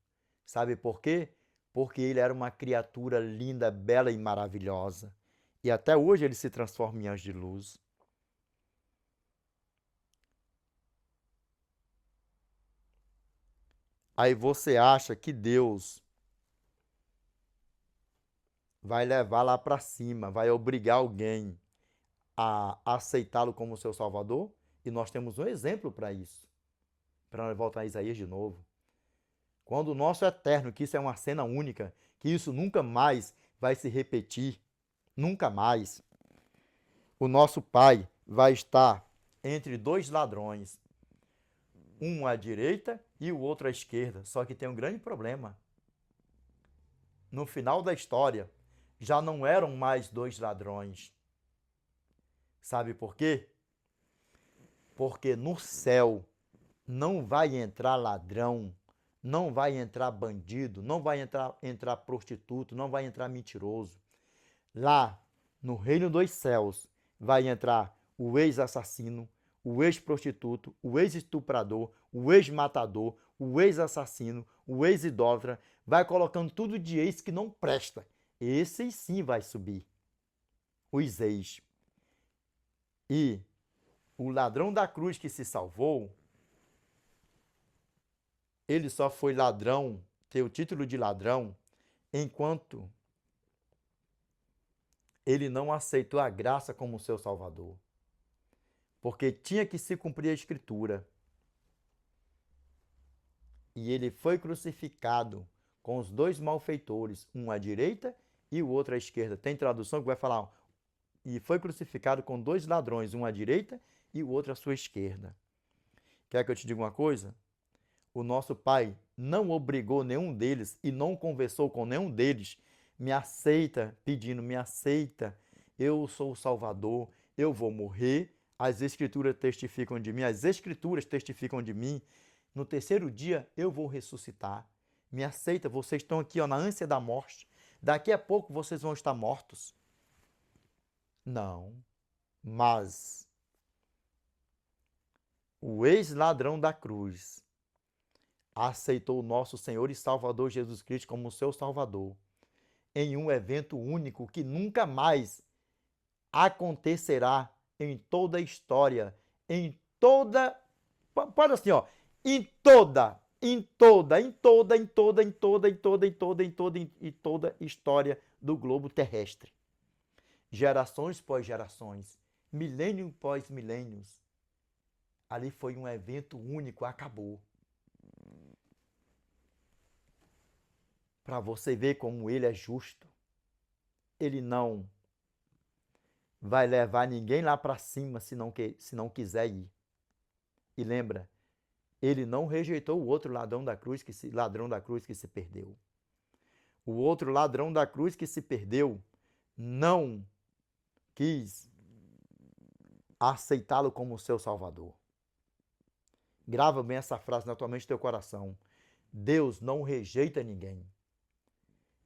Sabe por quê? Porque ele era uma criatura linda, bela e maravilhosa. E até hoje ele se transforma em anjo de luz. Aí você acha que Deus vai levar lá para cima, vai obrigar alguém a aceitá-lo como seu Salvador? E nós temos um exemplo para isso. Para voltar a Isaías de novo. Quando o nosso eterno, que isso é uma cena única, que isso nunca mais vai se repetir, nunca mais, o nosso Pai vai estar entre dois ladrões, um à direita e o outro à esquerda. Só que tem um grande problema. No final da história, já não eram mais dois ladrões. Sabe por quê? Porque no céu não vai entrar ladrão, não vai entrar bandido, não vai entrar prostituto, não vai entrar mentiroso. Lá, no reino dos céus, vai entrar o ex-assassino, o ex-prostituto, o ex-estuprador, o ex-matador, o ex-assassino, o ex-idólatra, vai colocando tudo de ex que não presta. Esse sim vai subir. os eis. E o ladrão da cruz que se salvou, ele só foi ladrão, ter o título de ladrão, enquanto ele não aceitou a graça como seu salvador. Porque tinha que se cumprir a Escritura. E ele foi crucificado com os dois malfeitores, um à direita e o outro à esquerda. Tem tradução que vai falar, e foi crucificado com dois ladrões, um à direita e o outro à sua esquerda. Quer que eu te diga uma coisa? O nosso Pai não obrigou nenhum deles e não conversou com nenhum deles. Me aceita, pedindo, me aceita. Eu sou o Salvador, eu vou morrer. As Escrituras testificam de mim, as Escrituras testificam de mim. No terceiro dia eu vou ressuscitar. Me aceita, vocês estão aqui na ânsia da morte. Daqui a pouco vocês vão estar mortos. Não, mas o ex-ladrão da cruz aceitou o nosso Senhor e Salvador Jesus Cristo como seu Salvador em um evento único que nunca mais acontecerá em toda a história, pode assim, ó, em toda história do globo terrestre. Gerações pós gerações, milênio pós milênios. Ali foi um evento único, acabou. Para você ver como ele é justo. Ele não vai levar ninguém lá para cima se não quiser ir. E lembra, ele não rejeitou o outro ladrão da cruz que se perdeu. O outro ladrão da cruz que se perdeu não quis aceitá-lo como seu Salvador. Grava bem essa frase na tua mente e teu coração. Deus não rejeita ninguém.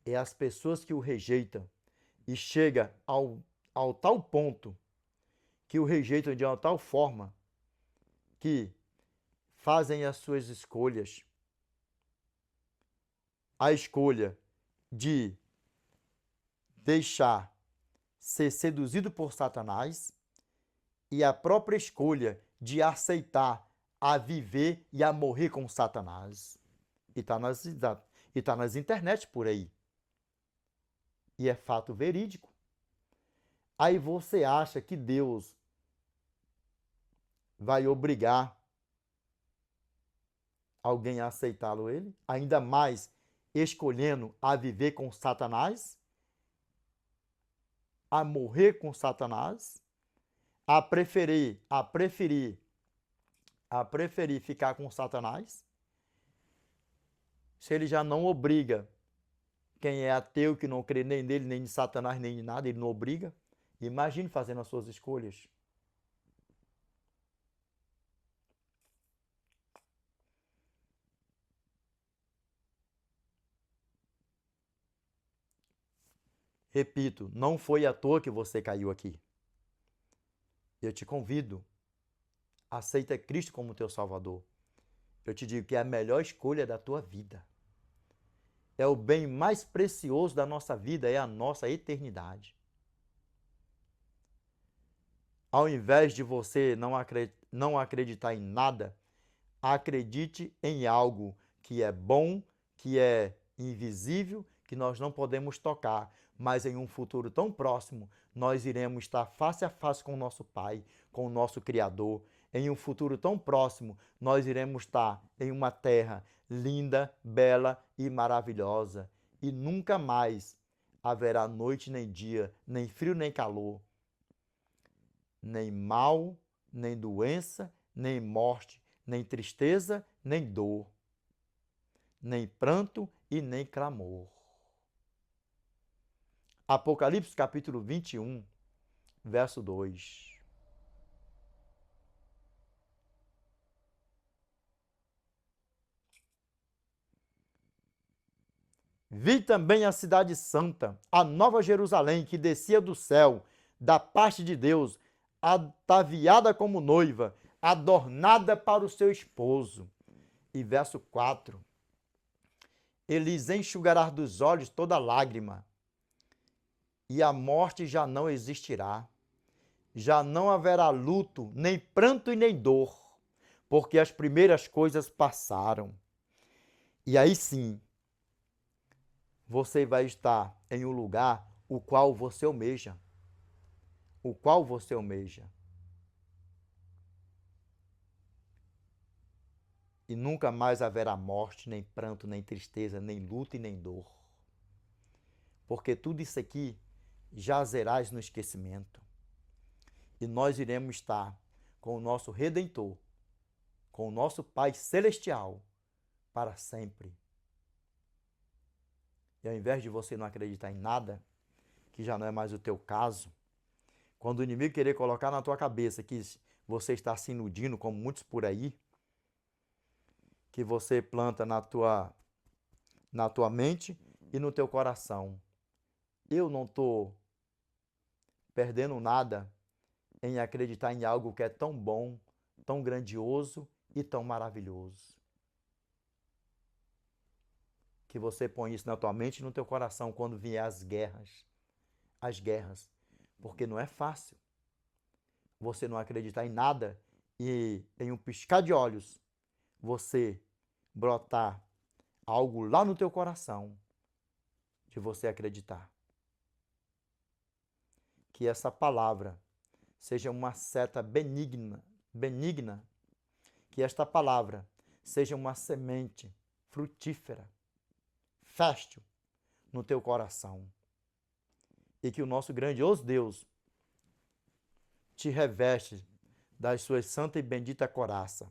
É as pessoas que o rejeitam e chega ao tal ponto que o rejeitam de uma tal forma que fazem as suas escolhas. A escolha de deixar ser seduzido por Satanás e a própria escolha de aceitar a viver e a morrer com Satanás. E está nas internet por aí. E é fato verídico. Aí você acha que Deus vai obrigar alguém a aceitá-lo ele? Ainda mais escolhendo a viver com Satanás? A morrer com Satanás? A preferir ficar com Satanás? Se ele já não obriga quem é ateu, que não crê nem nele, nem em Satanás, nem em nada, ele não obriga. Imagine fazendo as suas escolhas. Repito, não foi à toa que você caiu aqui. Eu te convido, aceita Cristo como teu Salvador. Eu te digo que é a melhor escolha da tua vida. É o bem mais precioso da nossa vida, é a nossa eternidade. Ao invés de você não acreditar em nada, acredite em algo que é bom, que é invisível, que nós não podemos tocar, mas em um futuro tão próximo, nós iremos estar face a face com o nosso Pai, com o nosso Criador. Em um futuro tão próximo, nós iremos estar em uma terra linda, bela e maravilhosa. E nunca mais haverá noite nem dia, nem frio nem calor, nem mal, nem doença, nem morte, nem tristeza, nem dor, nem pranto e nem clamor. Apocalipse capítulo 21, verso 2. Vi também a cidade santa, a nova Jerusalém, que descia do céu, da parte de Deus, ataviada como noiva, adornada para o seu esposo. E verso 4. Ele lhes enxugará dos olhos toda lágrima, e a morte já não existirá. Já não haverá luto, nem pranto e nem dor, porque as primeiras coisas passaram. E aí sim, você vai estar em um lugar o qual você almeja. O qual você almeja. E nunca mais haverá morte, nem pranto, nem tristeza, nem luto e nem dor. Porque tudo isso aqui jazerás no esquecimento. E nós iremos estar com o nosso Redentor, com o nosso Pai Celestial, para sempre. E ao invés de você não acreditar em nada, que já não é mais o teu caso, quando o inimigo querer colocar na tua cabeça que você está se iludindo, como muitos por aí, que você planta na tua mente e no teu coração. Eu não estou perdendo nada em acreditar em algo que é tão bom, tão grandioso e tão maravilhoso. Que você põe isso na tua mente e no teu coração quando vier as guerras. As guerras. Porque não é fácil você não acreditar em nada e em um piscar de olhos você brotar algo lá no teu coração de você acreditar. Que essa palavra seja uma seta benigna, que esta palavra seja uma semente frutífera, fértil no teu coração. E que o nosso grandioso Deus te reveste das suas santa e bendita coraça.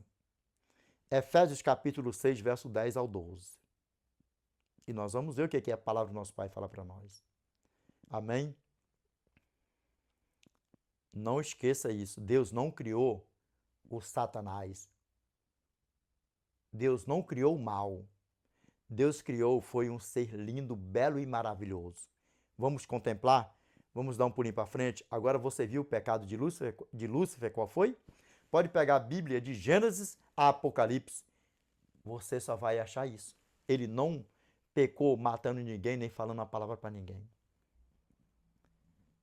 Efésios capítulo 6, verso 10 ao 12. E nós vamos ver o que a palavra do nosso Pai fala para nós. Amém? Não esqueça isso. Deus não criou o Satanás. Deus não criou o mal. Deus criou, foi um ser lindo, belo e maravilhoso. Vamos contemplar? Vamos dar um pulinho para frente. Agora você viu o pecado de Lúcifer, qual foi? Pode pegar a Bíblia de Gênesis a Apocalipse. Você só vai achar isso. Ele não pecou matando ninguém, nem falando a palavra para ninguém.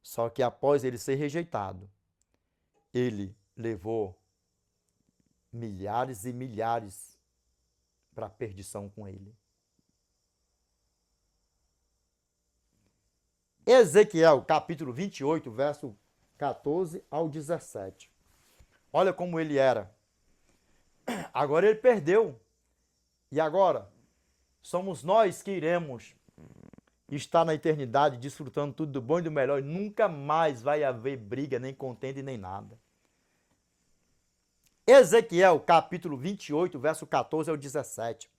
Só que após ele ser rejeitado, ele levou milhares e milhares para a perdição com ele. Ezequiel, capítulo 28, verso 14 ao 17. Olha como ele era. Agora ele perdeu. E agora? Somos nós que iremos estar na eternidade desfrutando tudo do bom e do melhor. E nunca mais vai haver briga, nem contenda e nem nada. Ezequiel, capítulo 28, verso 14 ao 17.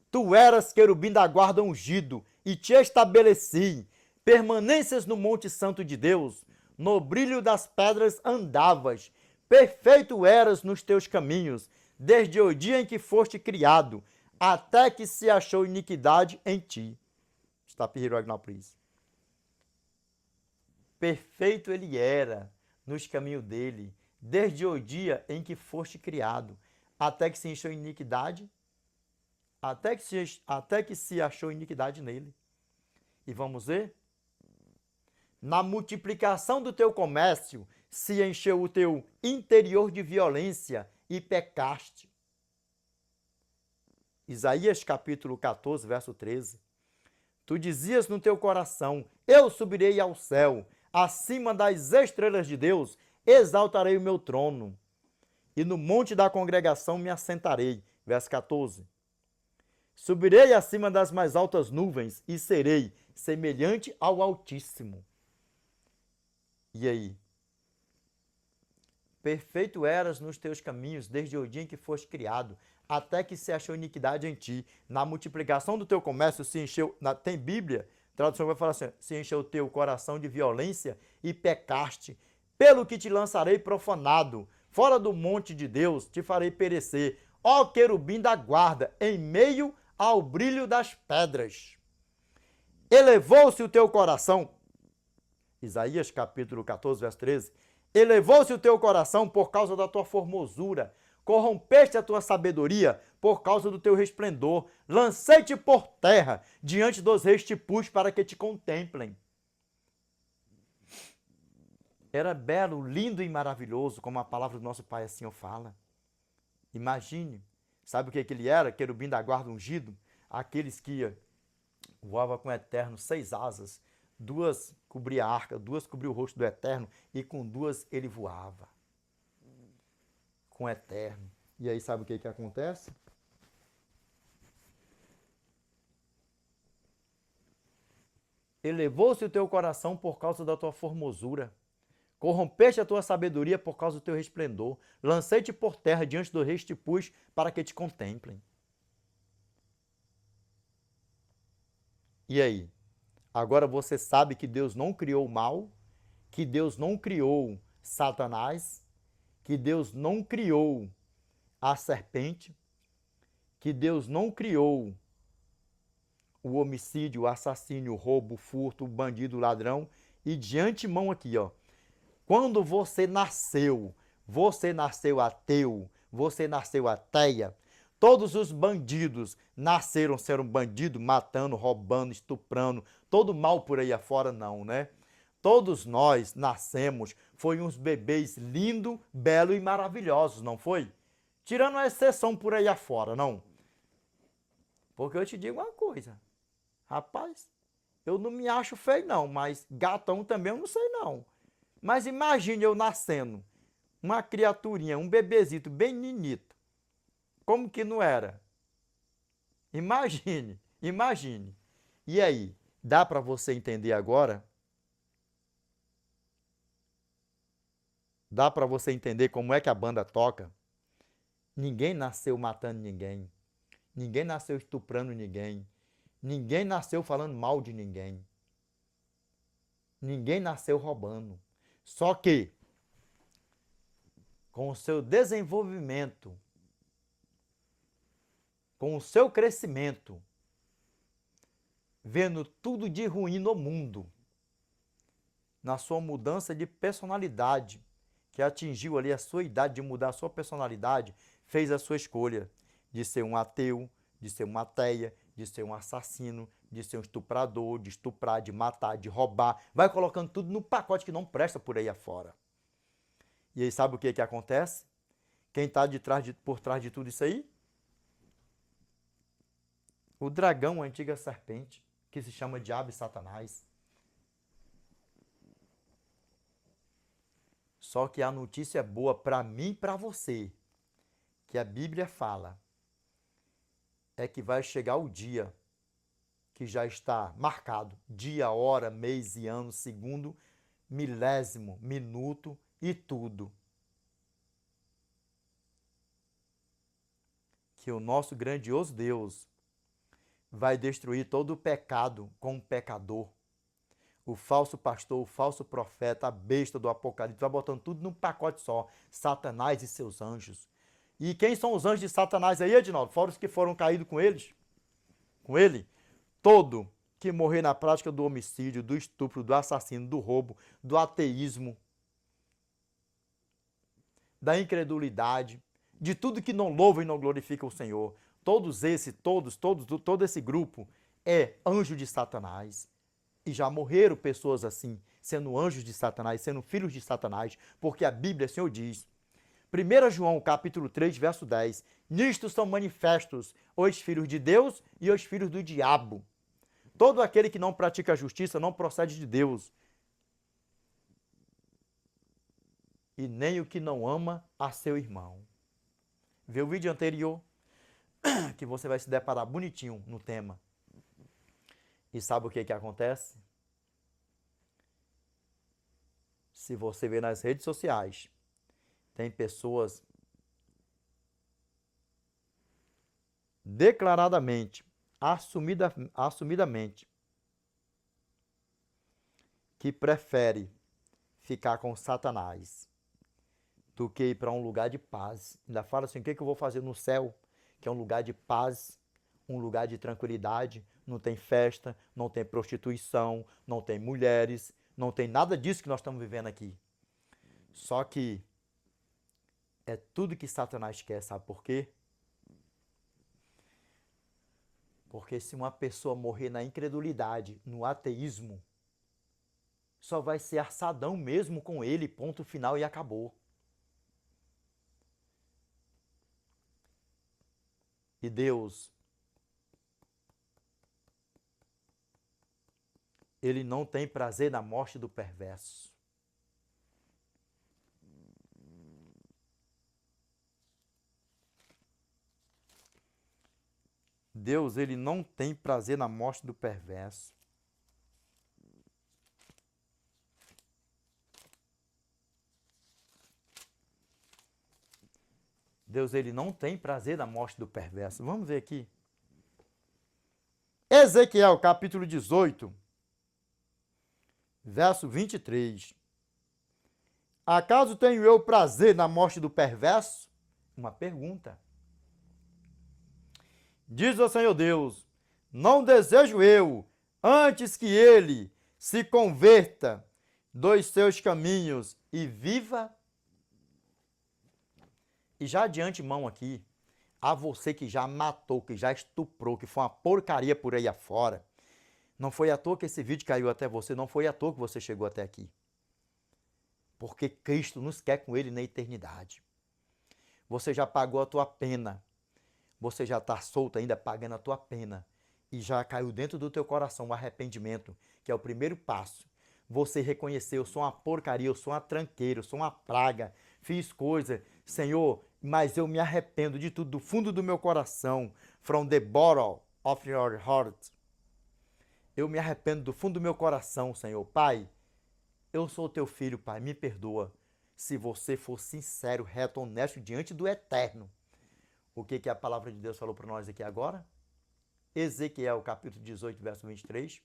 Tu eras querubim da guarda ungido, e te estabeleci. Permanências no monte santo de Deus, no brilho das pedras andavas. Perfeito eras nos teus caminhos, desde o dia em que foste criado, até que se achou iniquidade em ti. Está Pihiroagnopris. Perfeito ele era nos caminhos dele, desde o dia em que foste criado, até que se encheu iniquidade, até que se achou iniquidade nele. E vamos ver? Na multiplicação do teu comércio, se encheu o teu interior de violência e pecaste. Isaías capítulo 14, verso 13. Tu dizias no teu coração, eu subirei ao céu, acima das estrelas de Deus, exaltarei o meu trono, e no monte da congregação me assentarei. Verso 14. Subirei acima das mais altas nuvens e serei semelhante ao Altíssimo. E aí? Perfeito eras nos teus caminhos, desde o dia em que foste criado, até que se achou iniquidade em ti. Na multiplicação do teu comércio se encheu, tem Bíblia, tradução vai falar assim, se encheu o teu coração de violência e pecaste, pelo que te lançarei profanado, fora do monte de Deus te farei perecer, ó querubim da guarda, em meio ao brilho das pedras. Elevou-se o teu coração, Isaías capítulo 14, verso 13, elevou-se o teu coração por causa da tua formosura, corrompeste a tua sabedoria por causa do teu resplendor, lancei-te por terra, diante dos reis te pus para que te contemplem. Era belo, lindo e maravilhoso, como a palavra do nosso Pai assim o fala. Imagine, sabe o que ele era? Querubim da guarda ungido, aqueles que voava com o Eterno, 6 asas, 2 cobria a arca, 2 cobria o rosto do Eterno, e com 2 ele voava com o Eterno. E aí sabe o que acontece? Elevou-se o teu coração por causa da tua formosura. Corrompeste a tua sabedoria por causa do teu resplendor. Lancei-te por terra diante do reis te pus para que te contemplem. E aí? Agora você sabe que Deus não criou o mal, que Deus não criou Satanás, que Deus não criou a serpente, que Deus não criou o homicídio, o assassínio, o roubo, o furto, o bandido, o ladrão. E de antemão aqui, ó, quando você nasceu ateu, você nasceu ateia, todos os bandidos nasceram ser um bandido, matando, roubando, estuprando, todo mal por aí afora não, né? Todos nós nascemos, foi uns bebês lindos, belos e maravilhosos, não foi? Tirando a exceção por aí afora, não? Porque eu te digo uma coisa, rapaz, eu não me acho feio não, mas gatão também eu não sei não. Mas imagine eu nascendo, uma criaturinha, um bebezito bem ninito. Como que não era? Imagine, imagine. E aí, dá para você entender agora? Dá para você entender como é que a banda toca? Ninguém nasceu matando ninguém. Ninguém nasceu estuprando ninguém. Ninguém nasceu falando mal de ninguém. Ninguém nasceu roubando. Só que, com o seu desenvolvimento, com o seu crescimento, vendo tudo de ruim no mundo, na sua mudança de personalidade, que atingiu ali a sua idade de mudar a sua personalidade, fez a sua escolha de ser um ateu, de ser uma ateia, de ser um assassino, de ser um estuprador, de estuprar, de matar, de roubar. Vai colocando tudo no pacote que não presta por aí afora. E aí sabe o que acontece? Quem está por trás de tudo isso aí? O dragão, a antiga serpente, que se chama Diabo e Satanás. Só que a notícia é boa para mim e para você, que a Bíblia fala, é que vai chegar o dia que já está marcado, dia, hora, mês e ano, segundo, milésimo, minuto e tudo. Que o nosso grandioso Deus vai destruir todo o pecado com o pecador. O falso pastor, o falso profeta, a besta do Apocalipse, vai botando tudo num pacote só. Satanás e seus anjos. E quem são os anjos de Satanás aí, Edinaldo? Fora os que foram caídos com eles? Com ele? Todo que morrer na prática do homicídio, do estupro, do assassino, do roubo, do ateísmo, da incredulidade, de tudo que não louva e não glorifica o Senhor. Todo esse grupo é anjo de Satanás. E já morreram pessoas assim, sendo anjos de Satanás, sendo filhos de Satanás, porque a Bíblia, o Senhor diz, 1 João capítulo 3, verso 10, nisto são manifestos os filhos de Deus e os filhos do diabo. Todo aquele que não pratica a justiça não procede de Deus. E nem o que não ama a seu irmão. Vê o vídeo anterior, que você vai se deparar bonitinho no tema. E sabe o que acontece? Se você vê nas redes sociais, tem pessoas declaradamente, assumidamente, que prefere ficar com Satanás do que ir para um lugar de paz. Ainda fala assim, o que eu vou fazer no céu? Que é um lugar de paz, um lugar de tranquilidade, não tem festa, não tem prostituição, não tem mulheres, não tem nada disso que nós estamos vivendo aqui. Só que é tudo que Satanás quer, sabe por quê? Porque se uma pessoa morrer na incredulidade, no ateísmo, só vai ser assadão mesmo com ele, ponto final e acabou. E Deus, ele não tem prazer na morte do perverso. Deus, ele não tem prazer na morte do perverso. Deus, ele não tem prazer na morte do perverso. Vamos ver aqui. Ezequiel, capítulo 18, verso 23. Acaso tenho eu prazer na morte do perverso? Uma pergunta. Diz o Senhor Deus, não desejo eu, antes que ele se converta dos seus caminhos e viva. E já de antemão aqui, a você que já matou, que já estuprou, que foi uma porcaria por aí afora, não foi à toa que esse vídeo caiu até você, não foi à toa que você chegou até aqui. Porque Cristo nos quer com ele na eternidade. Você já pagou a tua pena. Você já está solto ainda pagando a tua pena. E já caiu dentro do teu coração o arrependimento, que é o primeiro passo. Você reconheceu, eu sou uma porcaria, eu sou uma tranqueira, eu sou uma praga, fiz coisa, Senhor, mas eu me arrependo de tudo, do fundo do meu coração, from the bottom of your heart. Eu me arrependo do fundo do meu coração, Senhor. Pai, eu sou teu filho, Pai, me perdoa. Se você for sincero, reto, honesto diante do Eterno. O que a palavra de Deus falou para nós aqui agora? Ezequiel, capítulo 18, verso 23.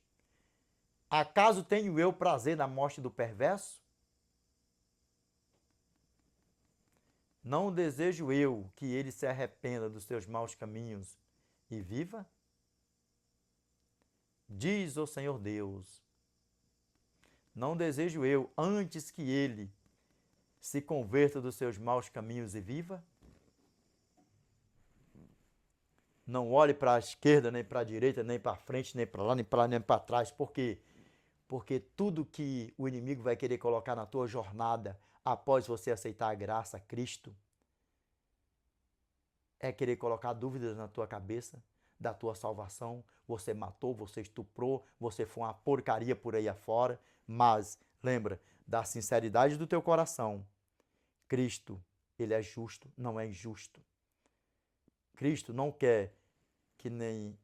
Acaso tenho eu prazer na morte do perverso? Não desejo eu que ele se arrependa dos seus maus caminhos e viva? Diz o Senhor Deus. Não desejo eu, antes que ele se converta dos seus maus caminhos e viva? Não olhe para a esquerda, nem para a direita, nem para frente, nem para lá, nem para lá, nem para trás. Por quê? Porque tudo que o inimigo vai querer colocar na tua jornada após você aceitar a graça, Cristo, é querer colocar dúvidas na tua cabeça da tua salvação. Você matou, você estuprou, você foi uma porcaria por aí afora. Mas lembra da sinceridade do teu coração. Cristo, ele é justo, não é injusto. Cristo não quer que nem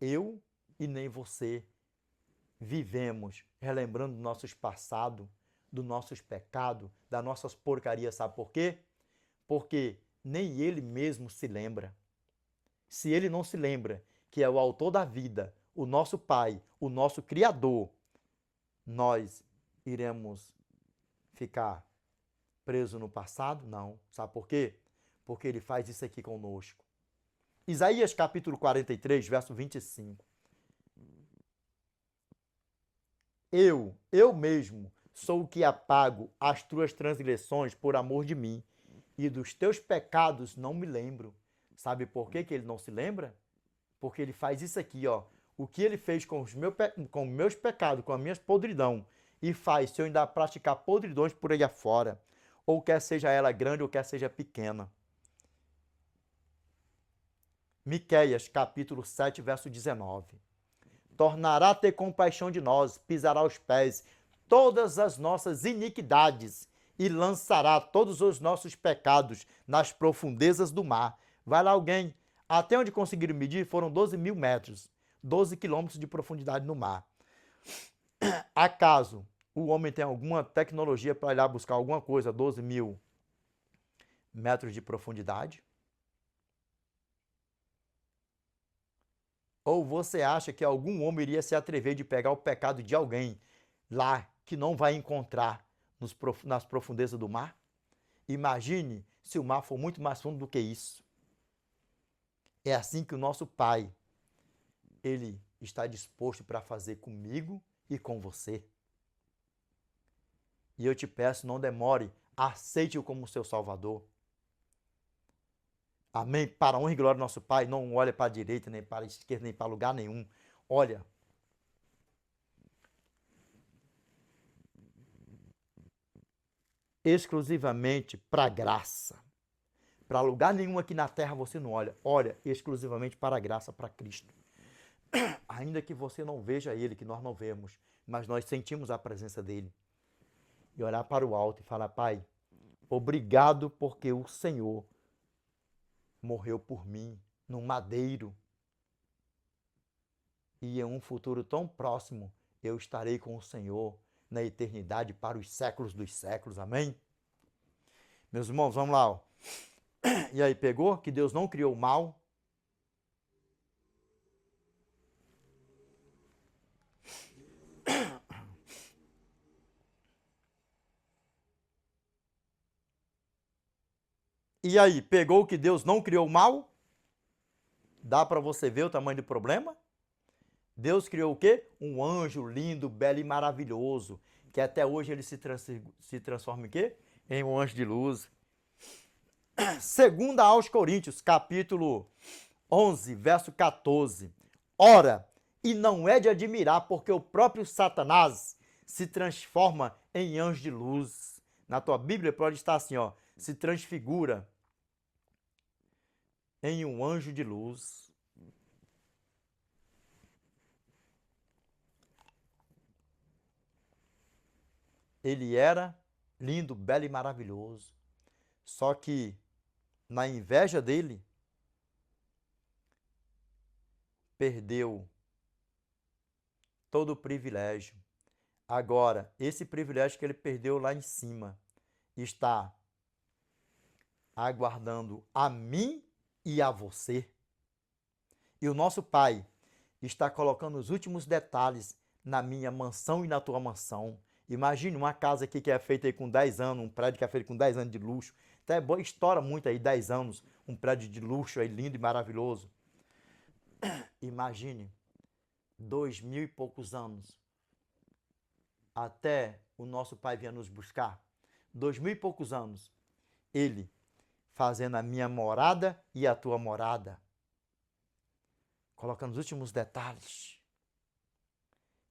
eu e nem você vivemos relembrando nossos passados, dos nossos pecados, das nossas porcarias. Sabe por quê? Porque nem ele mesmo se lembra. Se ele não se lembra que é o autor da vida, o nosso Pai, o nosso Criador, nós iremos ficar presos no passado? Não. Sabe por quê? Porque ele faz isso aqui conosco. Isaías capítulo 43, verso 25. Eu mesmo, sou o que apago as tuas transgressões por amor de mim, e dos teus pecados não me lembro. Sabe por que ele não se lembra? Porque ele faz isso aqui, ó. O que ele fez com os meus pecados, com a minha podridão, e faz se eu ainda praticar podridões por aí afora, ou quer seja ela grande ou quer seja pequena. Miqueias, capítulo 7, verso 19. Tornará a ter compaixão de nós, pisará aos pés todas as nossas iniquidades e lançará todos os nossos pecados nas profundezas do mar. Vai lá alguém, até onde conseguiram medir foram 12.000 metros, 12 quilômetros de profundidade no mar. Acaso o homem tem alguma tecnologia para ir lá buscar alguma coisa a 12.000 metros de profundidade? Ou você acha que algum homem iria se atrever de pegar o pecado de alguém lá que não vai encontrar nas profundezas do mar? Imagine se o mar for muito mais fundo do que isso. É assim que o nosso Pai, ele está disposto para fazer comigo e com você. E eu te peço, não demore, aceite-o como seu Salvador. Amém? Para a honra e glória do nosso Pai, não olha para a direita, nem para a esquerda, nem para lugar nenhum. Olha. exclusivamente para a graça. Para lugar nenhum aqui na terra você não olha. Olha exclusivamente para a graça, para Cristo. Ainda que você não veja Ele, que nós não vemos, mas nós sentimos a presença dEle. E olhar para o alto e falar, Pai, obrigado porque o Senhor morreu por mim no madeiro. E em um futuro tão próximo, eu estarei com o Senhor na eternidade para os séculos dos séculos. Amém? Meus irmãos, vamos lá. Ó. E aí, pegou que Deus não criou o mal? E aí, pegou que Deus não criou o mal? Dá para você ver o tamanho do problema? Deus criou o quê? Um anjo lindo, belo e maravilhoso, que até hoje ele se transforma em quê? Em um anjo de luz. Segunda aos Coríntios, capítulo 11, verso 14. Ora, e não é de admirar, porque o próprio Satanás se transforma em anjo de luz. Na tua Bíblia pode estar assim, ó, se transfigura em um anjo de luz. Ele era lindo, belo e maravilhoso. Só que, na inveja dele, perdeu todo o privilégio. Agora, esse privilégio que ele perdeu lá em cima, está aguardando a mim e a você. E o nosso Pai está colocando os últimos detalhes na minha mansão e na tua mansão. Imagine uma casa aqui que é feita aí com 10 anos, um prédio que é feito com 10 anos de luxo. Até boa, estoura muito aí, 10 anos, um prédio de luxo aí, lindo e maravilhoso. Imagine, 2000 e poucos anos, até o nosso Pai vir nos buscar. 2000 e poucos anos, Ele fazendo a minha morada e a tua morada. Colocando os últimos detalhes.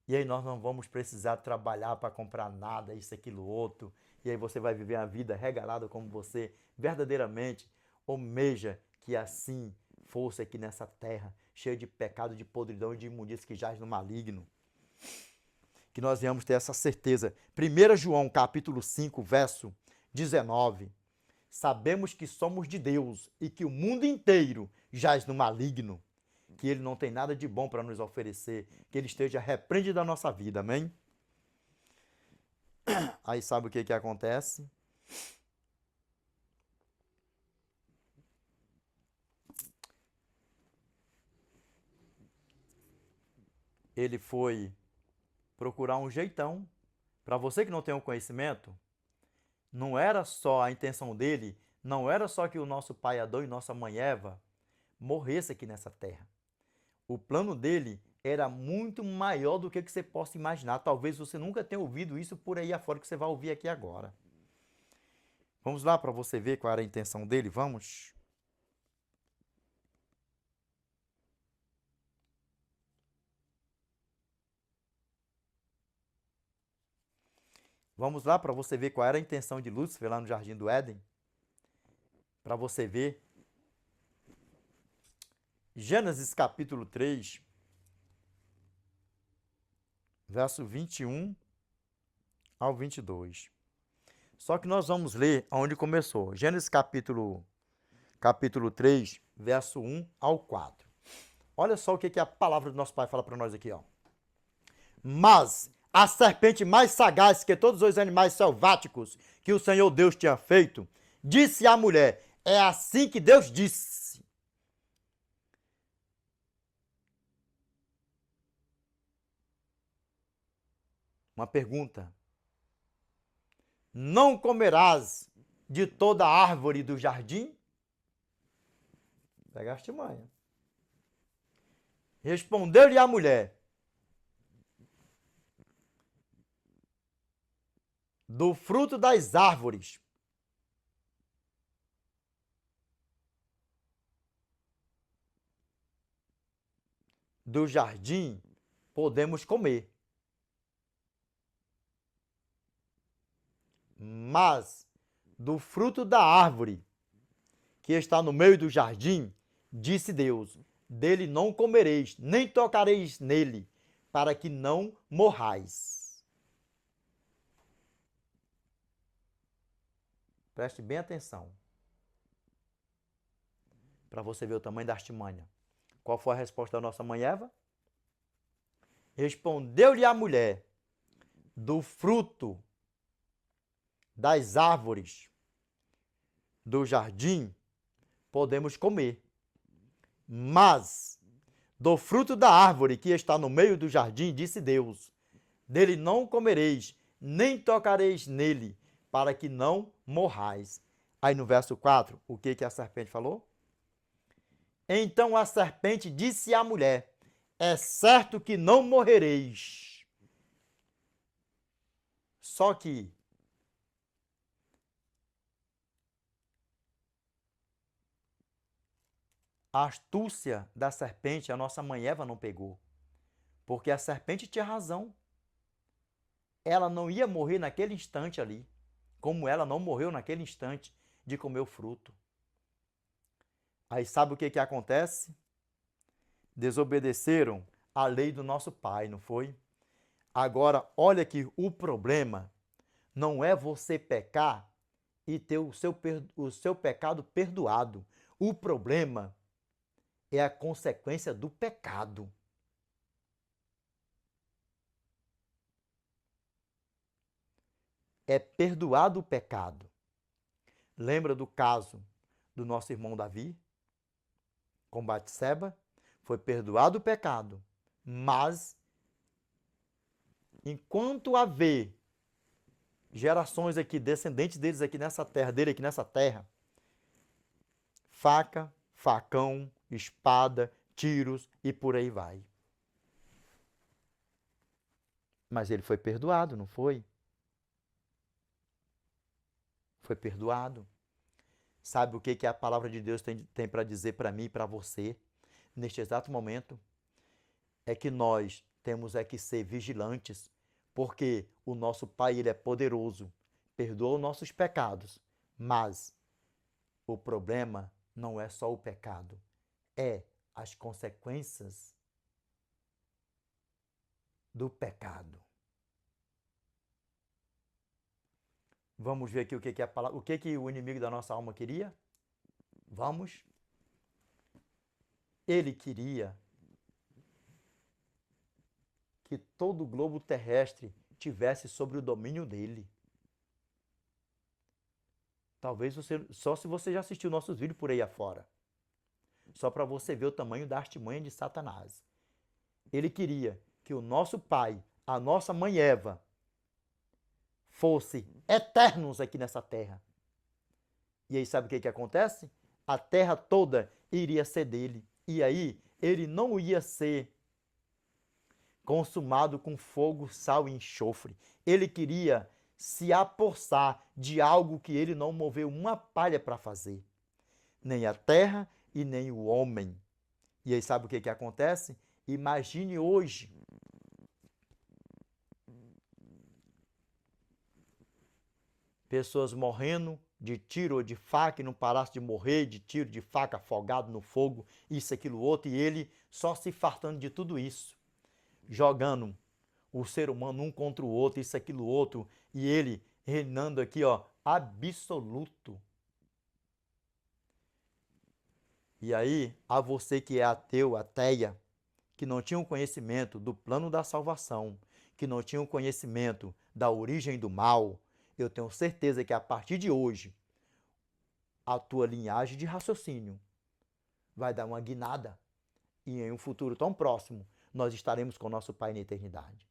E aí nós não vamos precisar trabalhar para comprar nada, isso, aquilo, outro. E aí você vai viver a vida regalada como você verdadeiramente almeja que assim fosse aqui nessa terra, cheia de pecado, de podridão e de imundícia que jaz no maligno. Que nós venhamos ter essa certeza. 1 João capítulo 5, verso 19. Sabemos que somos de Deus e que o mundo inteiro jaz no maligno. Que ele não tem nada de bom para nos oferecer, que ele esteja repreendido da nossa vida, amém? Aí sabe o que acontece? Ele foi procurar um jeitão. Para você que não tem o conhecimento, não era só a intenção dele, não era só que o nosso pai Adão e nossa mãe Eva morresse aqui nessa terra. O plano dele era muito maior do que você possa imaginar. Talvez você nunca tenha ouvido isso por aí afora que você vai ouvir aqui agora. Vamos lá para você ver qual era a intenção dele? Vamos? Vamos lá para você ver qual era a intenção de Lúcifer lá no Jardim do Éden? Para você ver. Gênesis capítulo 3, verso 21 ao 22. Só que nós vamos ler onde começou. Gênesis capítulo 3, verso 1 ao 4. Olha só o que a palavra do nosso Pai fala para nós aqui, ó. Mas a serpente mais sagaz que todos os animais selváticos que o Senhor Deus tinha feito, disse à mulher, é assim que Deus disse. Uma pergunta. Não comerás de toda árvore do jardim? Pegaste manha. Respondeu-lhe a mulher, do fruto das árvores do jardim podemos comer. Mas do fruto da árvore que está no meio do jardim, disse Deus, dele não comereis, nem tocareis nele, para que não morrais. Preste bem atenção, para você ver o tamanho da artimanha. Qual foi a resposta da nossa mãe Eva? Respondeu-lhe a mulher, do fruto das árvores do jardim podemos comer, mas do fruto da árvore que está no meio do jardim, disse Deus, dele não comereis, nem tocareis nele, para que não morrais. Aí no verso 4, o que a serpente falou? Então a serpente disse à mulher, é certo que não morrereis. Só que a astúcia da serpente, a nossa mãe Eva não pegou. Porque a serpente tinha razão. Ela não ia morrer naquele instante ali, como ela não morreu naquele instante de comer o fruto. Aí sabe o que acontece? Desobedeceram a lei do nosso pai, não foi? Agora, olha que o problema não é você pecar e ter o seu pecado perdoado. O problema é a consequência do pecado. É perdoado o pecado. Lembra do caso do nosso irmão Davi? Com Batseba? Foi perdoado o pecado, mas enquanto haver gerações aqui, descendentes deles aqui nessa terra, dele aqui nessa terra, faca, facão, espada, tiros e por aí vai. Mas ele foi perdoado, não foi? Foi perdoado. Sabe o que a palavra de Deus tem para dizer para mim e para você, neste exato momento? É que nós temos que ser vigilantes, porque o nosso Pai, ele é poderoso, perdoa os nossos pecados, mas o problema não é só o pecado, é as consequências do pecado. Vamos ver aqui o que o inimigo da nossa alma queria? Vamos. Ele queria que todo o globo terrestre tivesse sobre o domínio dele. Talvez só se você já assistiu nossos vídeos por aí afora. Só para você ver o tamanho da artimanha de Satanás. Ele queria que o nosso pai, a nossa mãe Eva, fosse eternos aqui nessa terra. E aí sabe o que acontece? A terra toda iria ser dele. E aí ele não ia ser consumado com fogo, sal e enxofre. Ele queria se apossar de algo que ele não moveu uma palha para fazer. Nem a terra e nem o homem. E aí sabe o que acontece? Imagine hoje pessoas morrendo de tiro ou de faca e não parasse de morrer de tiro, de faca, afogado no fogo, isso, aquilo, outro, e ele só se fartando de tudo isso, jogando o ser humano um contra o outro, isso, aquilo, outro, e ele reinando aqui, ó, absoluto. E aí, a você que é ateu, ateia, que não tinha um conhecimento do plano da salvação, que não tinha um conhecimento da origem do mal, eu tenho certeza que a partir de hoje, a tua linhagem de raciocínio vai dar uma guinada e em um futuro tão próximo, nós estaremos com nosso Pai na eternidade.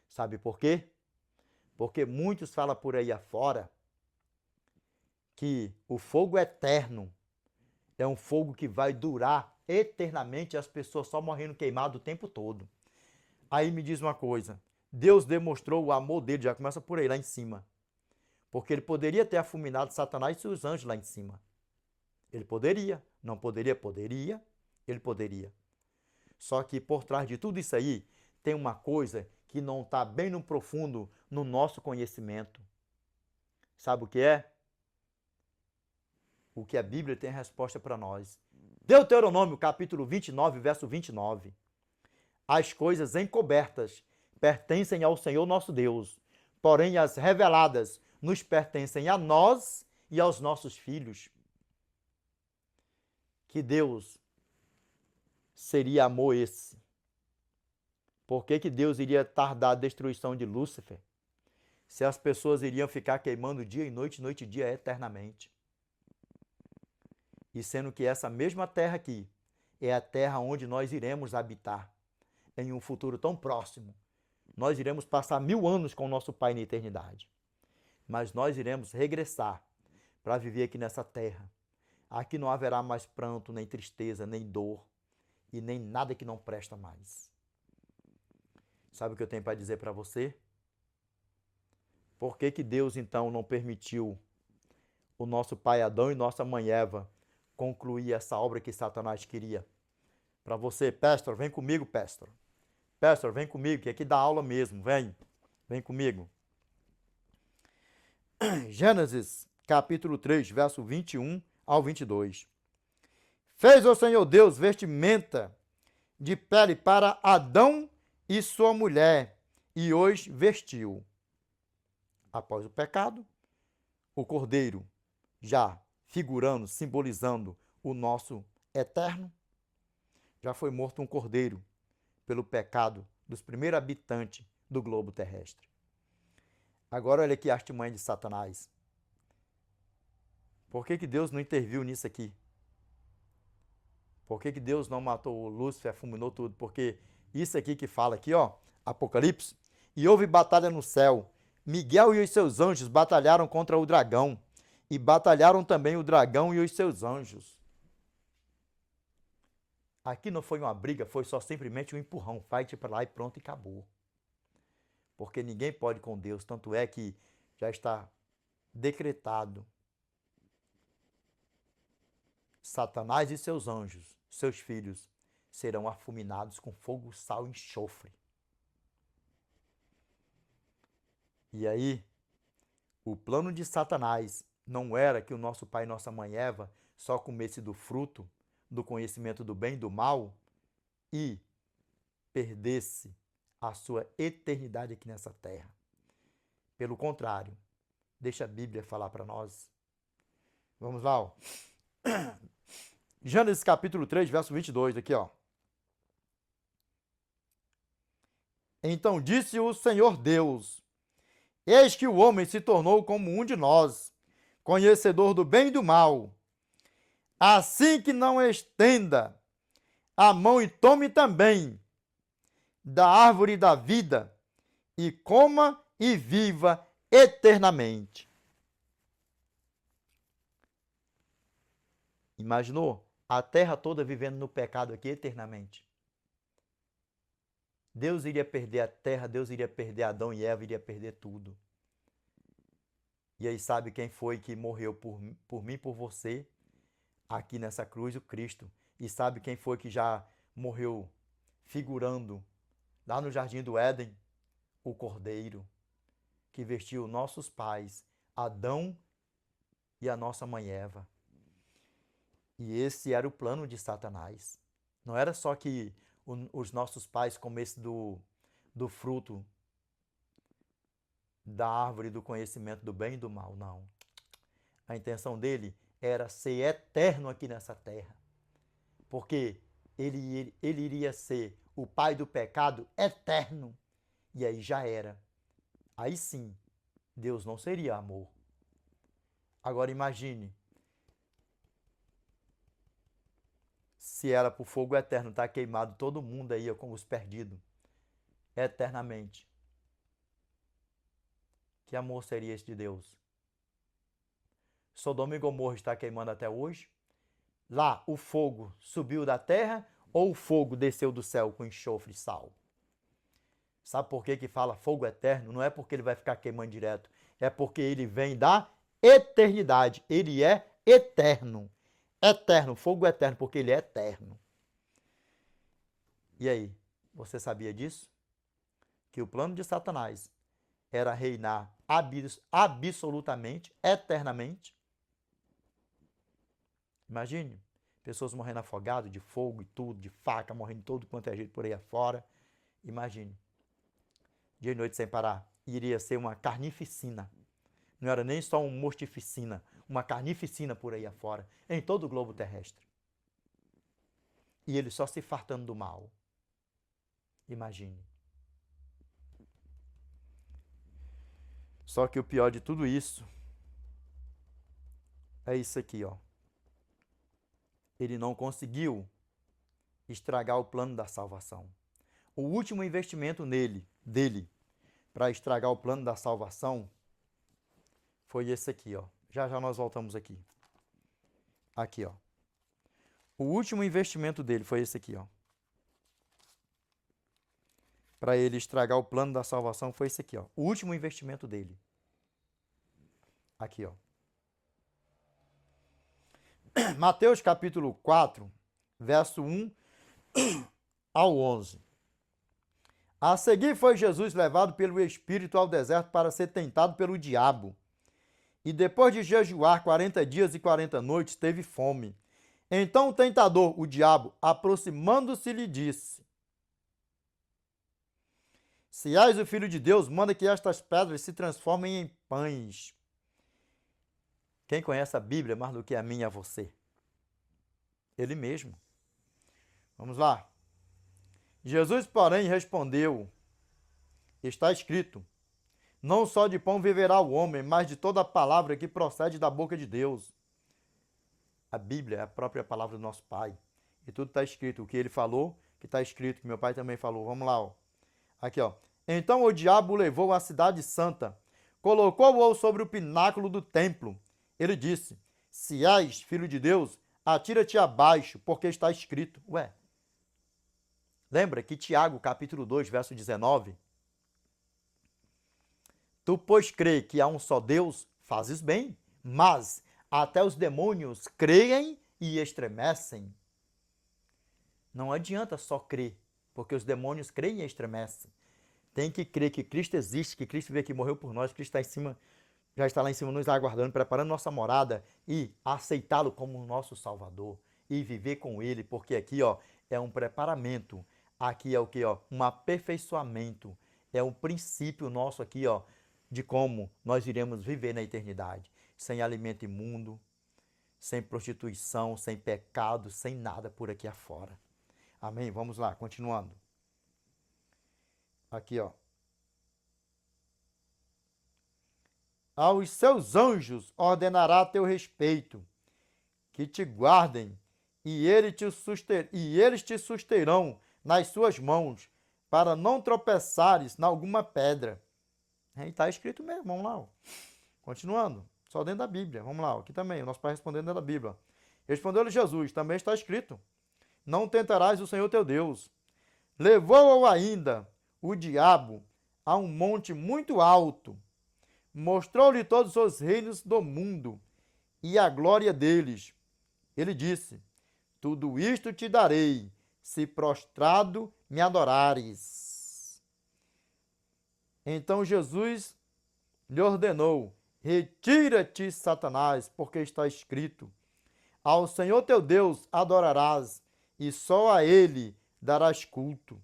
Sabe por quê? Porque muitos falam por aí afora que o fogo eterno é um fogo que vai durar eternamente, as pessoas só morrendo queimado o tempo todo. Aí me diz uma coisa, Deus demonstrou o amor dele, já começa por aí, lá em cima. Porque ele poderia ter afuminado Satanás e seus anjos lá em cima. Ele poderia. Não poderia? Poderia. Ele poderia. Só que por trás de tudo isso aí, tem uma coisa que não está bem no profundo no nosso conhecimento. Sabe o que é? o que a Bíblia tem a resposta para nós. Deuteronômio, capítulo 29, verso 29. As coisas encobertas pertencem ao Senhor nosso Deus, porém as reveladas nos pertencem a nós e aos nossos filhos. Que Deus seria amor esse? Por que Deus iria tardar a destruição de Lúcifer? Se as pessoas iriam ficar queimando dia e noite e dia eternamente. E sendo que essa mesma terra aqui é a terra onde nós iremos habitar em um futuro tão próximo. Nós iremos passar 1000 anos com o nosso Pai na eternidade. Mas nós iremos regressar para viver aqui nessa terra. Aqui não haverá mais pranto, nem tristeza, nem dor e nem nada que não presta mais. Sabe o que eu tenho para dizer para você? Por que Deus então não permitiu o nosso pai Adão e nossa mãe Eva concluir essa obra que Satanás queria? Para você, pastor, vem comigo, pastor. Pastor, vem comigo, que aqui dá aula mesmo, vem comigo. Gênesis, capítulo 3, verso 21 ao 22. Fez o Senhor Deus vestimenta de pele para Adão e sua mulher, e os vestiu. Após o pecado, o cordeiro, já figurando, simbolizando o nosso eterno, já foi morto um cordeiro pelo pecado dos primeiros habitantes do globo terrestre. Agora olha aqui a artimanha de Satanás. Por que Deus não interviu nisso aqui? Por que Deus não matou o Lúcifer, fulminou tudo? Porque isso aqui que fala aqui, ó, Apocalipse, e houve batalha no céu. Miguel e os seus anjos batalharam contra o dragão, e batalharam também o dragão e os seus anjos. Aqui não foi uma briga, foi só simplesmente um empurrão. Vai-te para lá e pronto, e acabou. Porque ninguém pode com Deus, tanto é que já está decretado. Satanás e seus anjos, seus filhos, serão afuminados com fogo, sal e enxofre. E aí, o plano de Satanás não era que o nosso pai e nossa mãe Eva só comesse do fruto do conhecimento do bem e do mal e perdesse a sua eternidade aqui nessa terra. Pelo contrário, deixa a Bíblia falar para nós. Vamos lá, ó. Gênesis capítulo 3, verso 22, aqui, ó. Então disse o Senhor Deus: eis que o homem se tornou como um de nós, conhecedor do bem e do mal. Assim que não estenda a mão e tome também da árvore da vida, e coma e viva eternamente. Imaginou? A terra toda vivendo no pecado aqui eternamente. Deus iria perder a terra, Deus iria perder Adão e Eva, iria perder tudo. E aí sabe quem foi que morreu por mim e por você aqui nessa cruz? O Cristo. E sabe quem foi que já morreu figurando lá no Jardim do Éden? O Cordeiro, que vestiu nossos pais, Adão e a nossa mãe Eva. E esse era o plano de Satanás. Não era só que os nossos pais comessem do fruto da árvore do conhecimento do bem e do mal, não. A intenção dele era ser eterno aqui nessa terra. Porque ele iria ser o pai do pecado eterno. E aí já era. Aí sim, Deus não seria amor. Agora imagine, se era por fogo eterno, tá queimado todo mundo aí com os perdidos, eternamente. Que amor seria esse de Deus? Sodoma e Gomorra está queimando até hoje? Lá o fogo subiu da terra ou o fogo desceu do céu com enxofre e sal? Sabe por que fala fogo eterno? Não é porque ele vai ficar queimando direto, é porque ele vem da eternidade. Ele é eterno. Eterno, fogo eterno, porque ele é eterno. E aí, você sabia disso? Que o plano de Satanás era reinar absolutamente, eternamente? Imagine, pessoas morrendo afogadas de fogo e tudo, de faca, morrendo de todo quanto é jeito por aí afora. Imagine, dia e noite sem parar. Iria ser uma carnificina. Não era nem só um mortificina, uma carnificina por aí afora, em todo o globo terrestre. E ele só se fartando do mal. Imagine. Só que o pior de tudo isso é isso aqui, ó. Ele não conseguiu estragar o plano da salvação. O último investimento dele, para estragar o plano da salvação, foi esse aqui, ó. Já já nós voltamos aqui. Aqui, ó. O último investimento dele foi esse aqui, ó. Para ele estragar o plano da salvação foi esse aqui, ó. O último investimento dele. Aqui, ó. Mateus capítulo 4, verso 1 ao 11. A seguir foi Jesus levado pelo Espírito ao deserto para ser tentado pelo diabo. E depois de jejuar 40 dias e 40 noites, teve fome. Então o tentador, o diabo, aproximando-se, lhe disse: Se és o Filho de Deus, manda que estas pedras se transformem em pães. Quem conhece a Bíblia mais do que a mim e a você? Ele mesmo. Vamos lá. Jesus, porém, respondeu: Está escrito: Não só de pão viverá o homem, mas de toda a palavra que procede da boca de Deus. A Bíblia é a própria palavra do nosso Pai. E tudo está escrito. O que ele falou, que está escrito, que meu pai também falou. Vamos lá, ó. Aqui, ó. Então o diabo o levou à cidade santa, colocou-o sobre o pináculo do templo. Ele disse: Se és filho de Deus, atira-te abaixo, porque está escrito. Ué, lembra que Tiago, capítulo 2, verso 19, Tu, pois, crê que há um só Deus, fazes bem, mas até os demônios creem e estremecem. Não adianta só crer, porque os demônios creem e estremecem. Tem que crer que Cristo existe, que Cristo veio aqui, morreu por nós, Cristo está em cima, já está lá em cima nos aguardando, preparando nossa morada e aceitá-lo como nosso Salvador e viver com Ele, porque aqui, ó, é um preparamento, aqui é o que, ó, um aperfeiçoamento, é um princípio nosso aqui, ó, de como nós iremos viver na eternidade, sem alimento imundo, sem prostituição, sem pecado, sem nada por aqui afora. Amém? Vamos lá, continuando. Aqui, ó. Aos seus anjos ordenará a teu respeito, que te guardem, e eles te susterão nas suas mãos, para não tropeçares em alguma pedra. Está escrito mesmo, vamos lá. Ó. Continuando, só dentro da Bíblia, vamos lá. Ó. Aqui também, o nosso Pai respondendo dentro da Bíblia. Respondeu-lhe Jesus, também está escrito: Não tentarás o Senhor teu Deus. Levou-o ainda o diabo a um monte muito alto, mostrou-lhe todos os reinos do mundo e a glória deles. Ele disse: Tudo isto te darei, se prostrado me adorares. Então Jesus lhe ordenou: Retira-te, Satanás, porque está escrito: Ao Senhor teu Deus adorarás, e só a ele darás culto.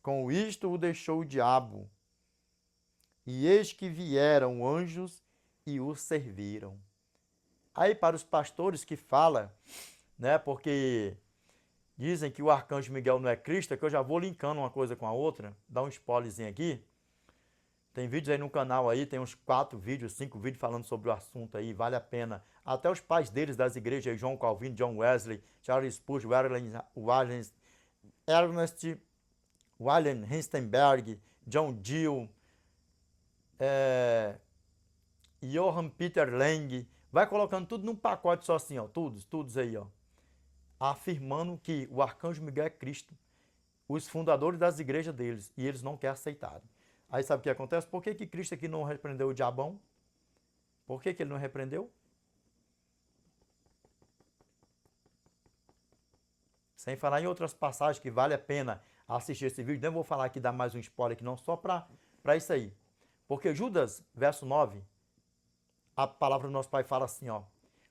Com isto o deixou o diabo. E eis que vieram anjos e o serviram. Aí para os pastores que falam, né, porque dizem que o arcanjo Miguel não é Cristo, é que eu já vou linkando uma coisa com a outra, dá um spoilerzinho aqui. Tem vídeos aí no canal aí, tem uns 4 vídeos, 5 vídeos falando sobre o assunto aí, vale a pena. Até os pais deles das igrejas aí, João Calvino, John Wesley, Charles Spurgeon, Ernest William Hinstenberg, John Gill, Johann Peter Lang, vai colocando tudo num pacote só assim, ó, todos aí, ó, afirmando que o arcanjo Miguel é Cristo, os fundadores das igrejas deles, e eles não querem aceitar. Aí sabe o que acontece? Por que Cristo aqui não repreendeu o diabão? Por que ele não repreendeu? Sem falar em outras passagens que vale a pena assistir esse vídeo, não vou falar aqui, dar mais um spoiler aqui não, só para isso aí. Porque Judas, verso 9, a palavra do nosso Pai fala assim, ó: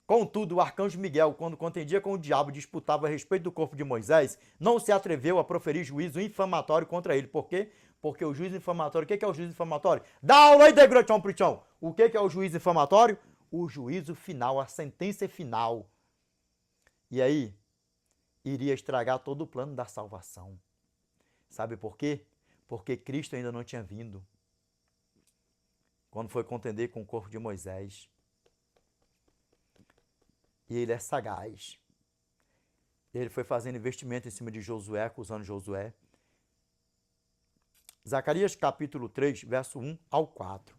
Contudo, o arcanjo Miguel, quando contendia com o diabo e disputava a respeito do corpo de Moisés, não se atreveu a proferir juízo infamatório contra ele. Por quê? Porque o juízo infamatório, o que é o juízo infamatório? Dá aula aí, Degrotão Prichão! O que é o juízo infamatório? O juízo final, a sentença final. E aí, iria estragar todo o plano da salvação. Sabe por quê? Porque Cristo ainda não tinha vindo. Quando foi contender com o corpo de Moisés. E ele é sagaz. Ele foi fazendo investimento em cima de Josué, acusando Josué. Zacarias capítulo 3, verso 1 ao 4.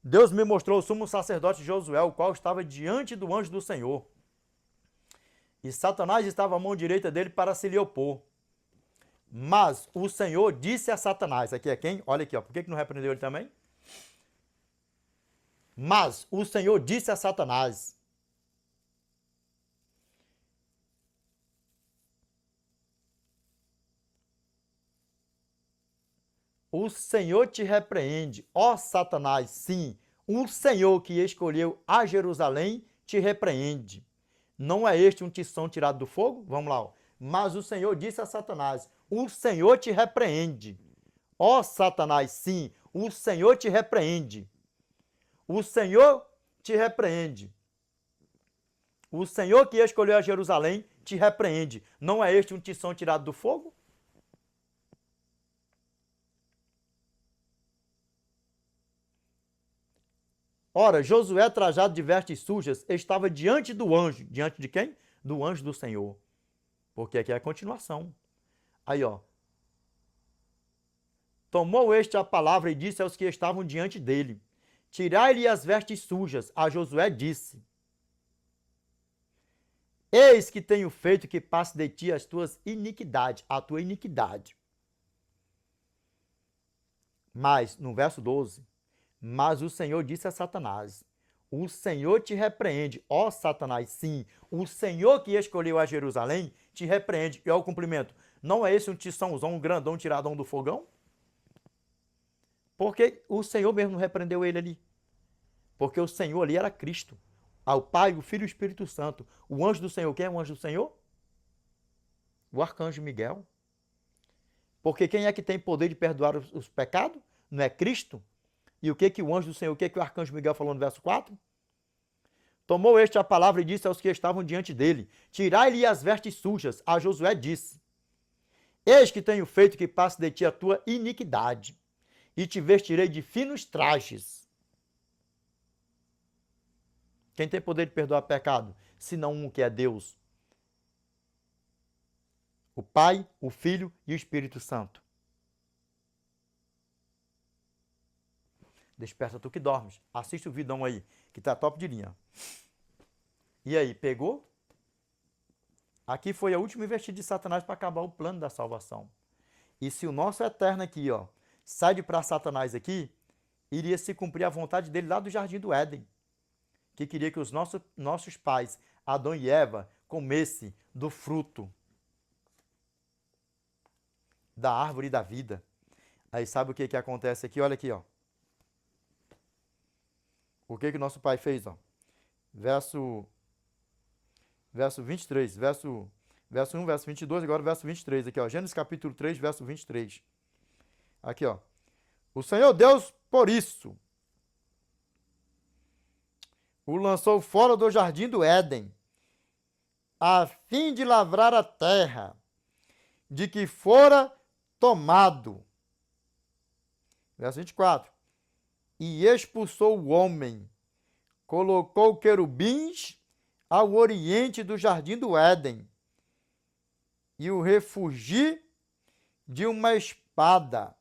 Deus me mostrou o sumo sacerdote Josué, o qual estava diante do anjo do Senhor. E Satanás estava à mão direita dele para se lhe opor. Mas o Senhor disse a Satanás, aqui é quem? Olha aqui, ó, por que não repreendeu ele também? Mas o Senhor disse a Satanás, o Senhor te repreende, ó Satanás, sim, o Senhor que escolheu a Jerusalém te repreende. Não é este um tição tirado do fogo? Vamos lá, ó. Mas o Senhor disse a Satanás, o Senhor te repreende. Ó Satanás, sim, o Senhor te repreende. O Senhor te repreende. O Senhor que escolheu a Jerusalém te repreende. Não é este um tição tirado do fogo? Ora, Josué, trajado de vestes sujas, estava diante do anjo. Diante de quem? Do anjo do Senhor. Porque aqui é a continuação. Aí, ó. Tomou este a palavra e disse aos que estavam diante dele: tirai-lhe as vestes sujas. A Josué disse: eis que tenho feito que passe de ti as tuas iniquidades, a tua iniquidade. Mas, no verso 12, mas o Senhor disse a Satanás, o Senhor te repreende, ó Satanás, sim, o Senhor que escolheu a Jerusalém te repreende. E é o cumprimento. Não é esse um tiçãozão, um grandão tiradão do fogão? Porque o Senhor mesmo não repreendeu ele ali. Porque o Senhor ali era Cristo. Ao Pai, o Filho e o Espírito Santo. O anjo do Senhor, quem é o anjo do Senhor? O arcanjo Miguel. Porque quem é que tem poder de perdoar os pecados? Não é Cristo? E o que o anjo do Senhor, o que o arcanjo Miguel falou no verso 4? Tomou este a palavra e disse aos que estavam diante dele: tirai-lhe as vestes sujas. A Josué disse: eis que tenho feito que passe de ti a tua iniquidade, e te vestirei de finos trajes. Quem tem poder de perdoar pecado? Senão um que é Deus. O Pai, o Filho e o Espírito Santo. Desperta tu que dormes. Assiste o vidão aí, que tá top de linha. E aí, pegou? Aqui foi a última investida de Satanás para acabar o plano da salvação. E se o nosso eterno aqui, ó, sai de para Satanás aqui, iria se cumprir a vontade dele lá do Jardim do Éden, que queria que os nossos pais, Adão e Eva, comessem do fruto da árvore da vida. Aí sabe o que acontece aqui? Olha aqui, ó. O que nosso pai fez, ó? Verso 23, verso 1, verso 22, agora verso 23, aqui, ó. Gênesis capítulo 3, verso 23. Aqui, ó. O Senhor Deus, por isso, o lançou fora do jardim do Éden, a fim de lavrar a terra, de que fora tomado. Verso 24. E expulsou o homem, colocou querubins ao oriente do jardim do Éden, e o refugi de uma espada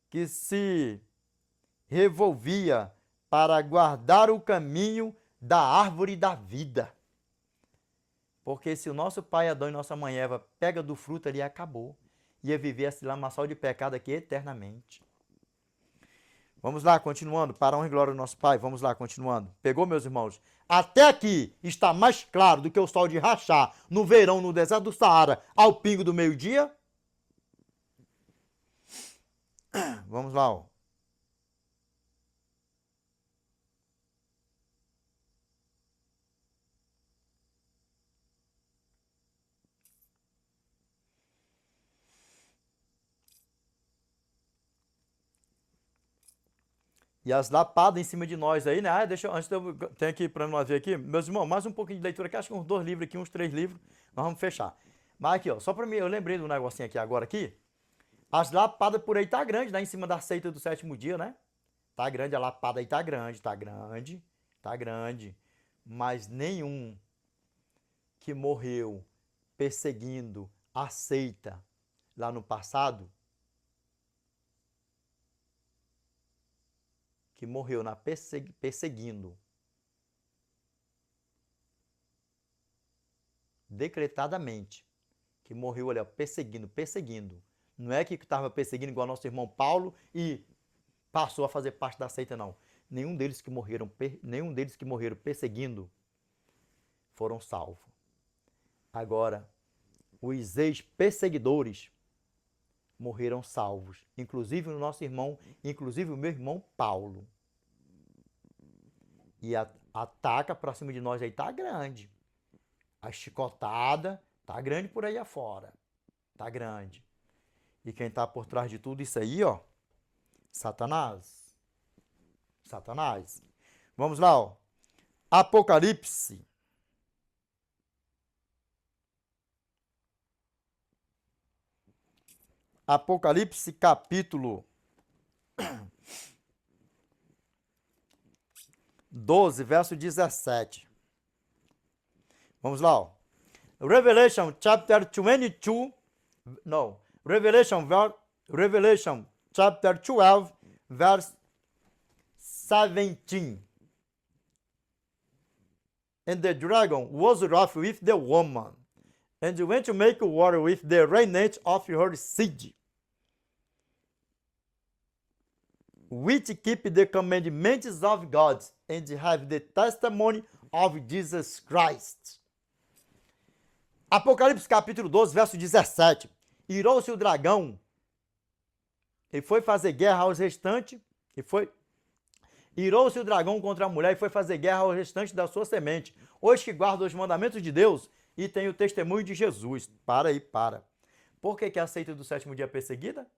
que se revolvia para guardar o caminho da árvore da vida. Porque se o nosso pai Adão e nossa mãe Eva pega do fruto ali, acabou. Ia viver esse lamaçal de pecado aqui eternamente. Vamos lá, continuando. Para a honra e glória do nosso Pai. Vamos lá, continuando. Pegou, meus irmãos? Até aqui está mais claro do que o sol de rachar no verão no deserto do Saara ao pingo do meio-dia? Vamos lá, ó. E as lapadas em cima de nós aí, né? Ah, deixa eu, antes de eu, tem aqui para nós ver aqui, meus irmãos, mais um pouquinho de leitura aqui, acho que uns 2 livros aqui, uns 3 livros, nós vamos fechar. Mas aqui, ó, só para mim, eu lembrei de um negocinho aqui agora aqui. As lapadas por aí tá grande, lá em cima da seita do sétimo dia, né? Tá grande, a lapada aí tá grande, tá grande, tá grande. Mas nenhum que morreu perseguindo a seita lá no passado, que morreu na perseguindo decretadamente, que morreu, olha, perseguindo. Não é que estava perseguindo igual nosso irmão Paulo e passou a fazer parte da seita, não. Nenhum deles que morreram perseguindo foram salvos. Agora, os ex-perseguidores morreram salvos, inclusive o nosso irmão, inclusive o meu irmão Paulo. E a ataca pra cima de nós aí tá grande. A chicotada tá grande por aí afora. Tá grande. E quem tá por trás de tudo isso aí, ó, Satanás. Satanás. Vamos lá, ó. Apocalipse. Apocalipse capítulo 12, verso 17. Vamos lá, ó. Revelation chapter 22. No. Revelation chapter 12, verse 17. And the dragon was wroth with the woman, and went to make war with the remnant of her seed, which keep the commandments of God, and have the testimony of Jesus Christ. Apocalipse capítulo 12, verso 17. Irou-se o dragão e foi fazer guerra aos restantes, irou-se o dragão contra a mulher e foi fazer guerra aos restantes da sua semente, os que guardam os mandamentos de Deus e têm o testemunho de Jesus. Para aí, para. Por que a seita do sétimo dia é perseguida?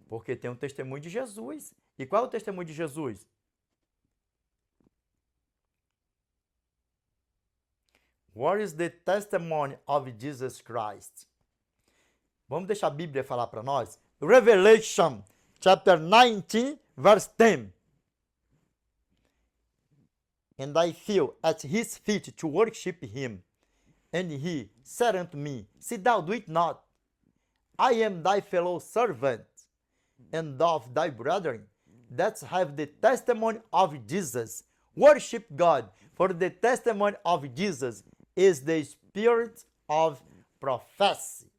Porque tem um testemunho de Jesus. E qual é o testemunho de Jesus? What is the testimony of Jesus Christ? Vamos deixar a Bíblia falar para nós? Revelation, chapter 19, verse 10. And I fell at his feet to worship him. And he said unto me, See thou do it not. I am thy fellow servant, and of thy brethren, that have the testimony of Jesus. Worship God, for the testimony of Jesus is the spirit of prophecy.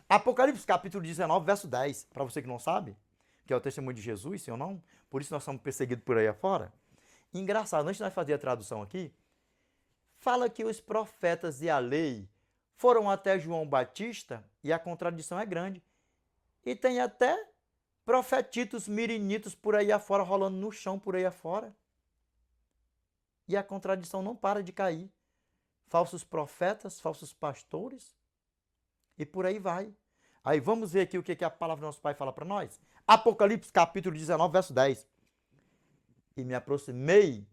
Apocalipse capítulo 19, verso 10. Para você que não sabe, que é o testemunho de Jesus, sim ou não? Por isso nós somos perseguidos por aí afora. Engraçado, antes de nós fazer a tradução aqui, fala que os profetas e a lei foram até João Batista, e a contradição é grande. E tem até profetitos mirinitos por aí afora, rolando no chão por aí afora. E a contradição não para de cair. Falsos profetas, falsos pastores, e por aí vai. Aí vamos ver aqui o que a palavra do nosso Pai fala para nós. Apocalipse capítulo 19, verso 10. E me aproximei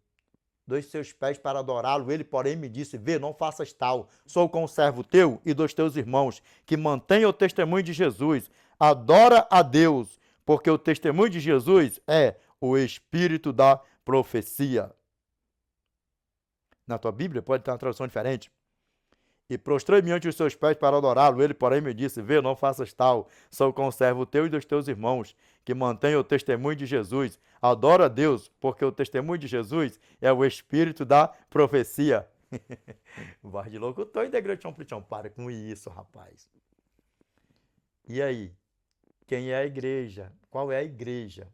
dos seus pés para adorá-lo. Ele, porém, me disse, vê, não faças tal. Sou conservo teu e dos teus irmãos, que mantenham o testemunho de Jesus. Adora a Deus, porque o testemunho de Jesus é o espírito da profecia. Na tua Bíblia pode ter uma tradução diferente. E prostrei-me ante os seus pés para adorá-lo. Ele, porém, me disse, vê, não faças tal. Sou conservo teu e dos teus irmãos, que mantenham o testemunho de Jesus. Adora a Deus, porque o testemunho de Jesus é o espírito da profecia. Vai de locutor e degretão plichão. Para com isso, rapaz. E aí? Quem é a igreja? Qual é a igreja?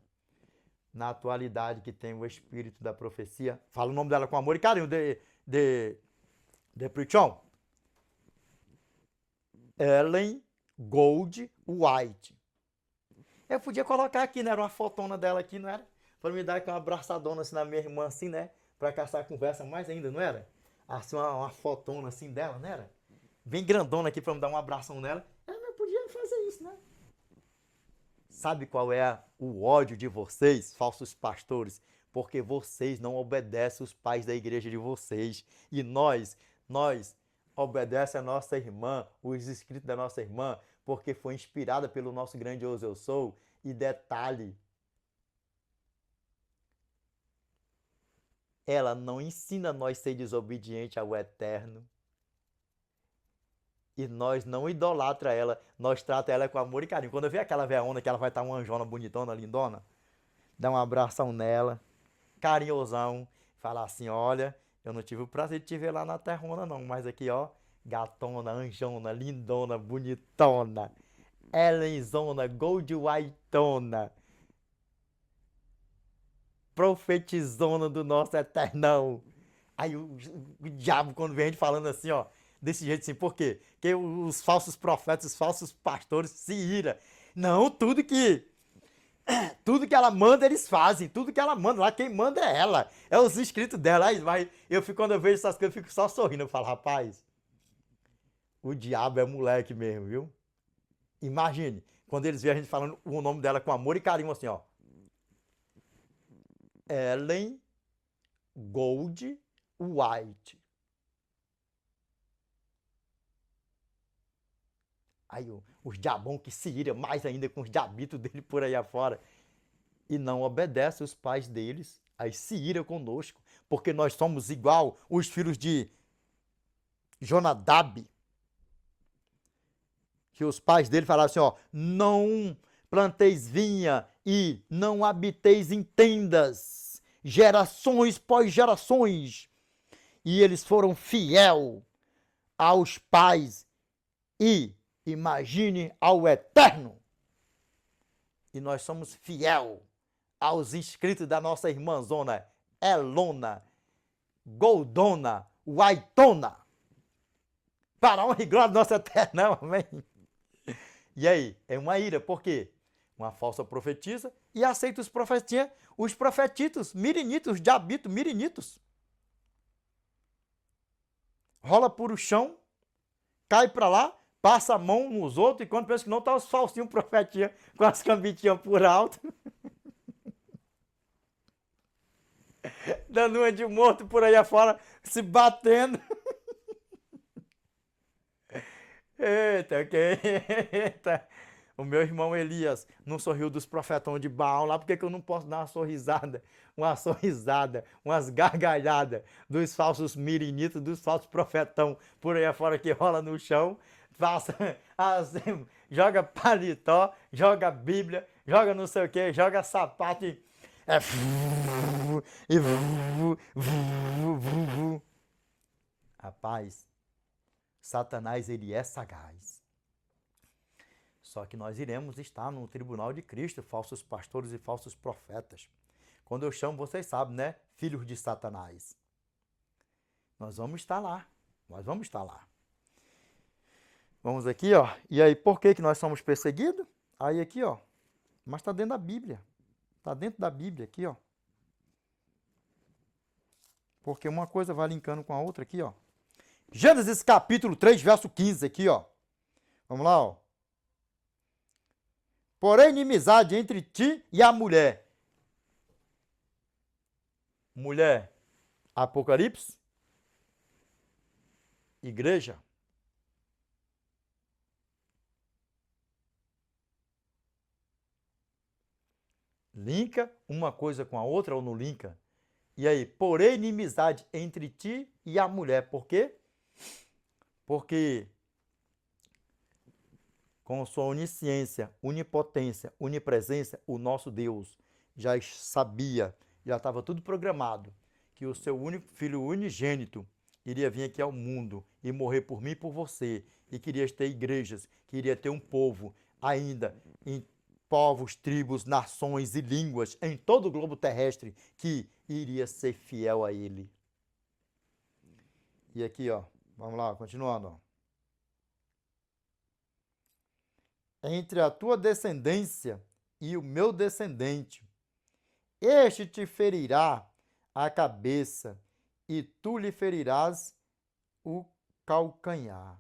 Na atualidade que tem o espírito da profecia. Fala o nome dela com amor e carinho. De plichão. Ellen Gold White. Eu podia colocar aqui, né? Era uma fotona dela aqui, não era? Para me dar uma abraçadona assim na minha irmã, assim, né? Para caçar conversa mais ainda, não era? Assim, uma fotona assim dela, não era? Bem grandona aqui para me dar um abração nela. Eu não podia fazer isso, né? Sabe qual é o ódio de vocês, falsos pastores? Porque vocês não obedecem os pais da igreja de vocês. E nós obedecemos a nossa irmã, os escritos da nossa irmã, porque foi inspirada pelo nosso grandioso eu sou. E detalhe, ela não ensina nós a ser desobediente ao Eterno. E nós não idolatra ela, nós trata ela com amor e carinho. Quando eu ver aquela veona que ela vai estar uma anjona bonitona, lindona, dá um abração nela, carinhosão, falar assim, olha, eu não tive o prazer de te ver lá na terrona não, mas aqui ó, gatona, anjona, lindona, bonitona, Ellenzona, Gold Whiteona, profetizona do nosso Eternão. Aí o diabo, quando vem a gente falando assim, ó, desse jeito assim, por quê? Porque os falsos profetas, os falsos pastores se ira. Não, tudo que ela manda, eles fazem. Tudo que ela manda lá, quem manda é ela. É os inscritos dela. Aí, mas quando eu vejo essas coisas, eu fico só sorrindo. Eu falo, rapaz, o diabo é moleque mesmo, viu? Imagine, quando eles veem a gente falando o nome dela com amor e carinho, assim, ó. Ellen Gold White. Aí os diabão que se ira mais ainda com os diabitos dele por aí afora. E não obedece os pais deles. Aí se ira conosco. Porque nós somos igual os filhos de Jonadab. Que os pais dele falaram assim, ó. Não planteis vinha e não habiteis em tendas. Gerações pós gerações. E eles foram fiel aos pais e imagine ao Eterno. E nós somos fiel aos inscritos da nossa irmãzona Elona, Goldona, Whiteona. Para a honra e glória do nosso Eterno, amém? E aí, é uma ira, por quê? Uma falsa profetisa e aceita os profetitos, mirinitos, diabitos, mirinitos. Rola por o chão, cai para lá, passa a mão nos outros, e quando pensa que não, tá os falsinhos profetinhos com as cambitinhas por alto. Dando uma de morto por aí afora, se batendo. Eita, que eita. O meu irmão Elias não sorriu dos profetões de Baal lá, porque que eu não posso dar uma sorrisada, umas gargalhadas dos falsos mirinitos, dos falsos profetão por aí afora que rola no chão, passa, assim, joga paletó, joga Bíblia, joga não sei o que, joga sapato e é e rapaz, Satanás ele é sagaz. Só que nós iremos estar no tribunal de Cristo, falsos pastores e falsos profetas. Quando eu chamo, vocês sabem, né? Filhos de Satanás. Nós vamos estar lá. Nós vamos estar lá. Vamos aqui, ó. E aí, por que nós somos perseguidos? Aí aqui, ó. Mas está dentro da Bíblia. Está dentro da Bíblia aqui, ó. Porque uma coisa vai linkando com a outra aqui, ó. Gênesis capítulo 3, verso 15 aqui, ó. Vamos lá, ó. Porém, inimizade entre ti e a mulher. Mulher, Apocalipse. Igreja. Linka uma coisa com a outra ou não linka? E aí, porém, inimizade entre ti e a mulher. Por quê? Porque com sua onisciência, onipotência, onipresença, o nosso Deus já sabia, já estava tudo programado, que o seu único filho unigênito iria vir aqui ao mundo e morrer por mim e por você, e queria ter igrejas, queria ter um povo ainda em povos, tribos, nações e línguas em todo o globo terrestre que iria ser fiel a ele. E aqui, ó, vamos lá, continuando, ó. Entre a tua descendência e o meu descendente. Este te ferirá a cabeça e tu lhe ferirás o calcanhar.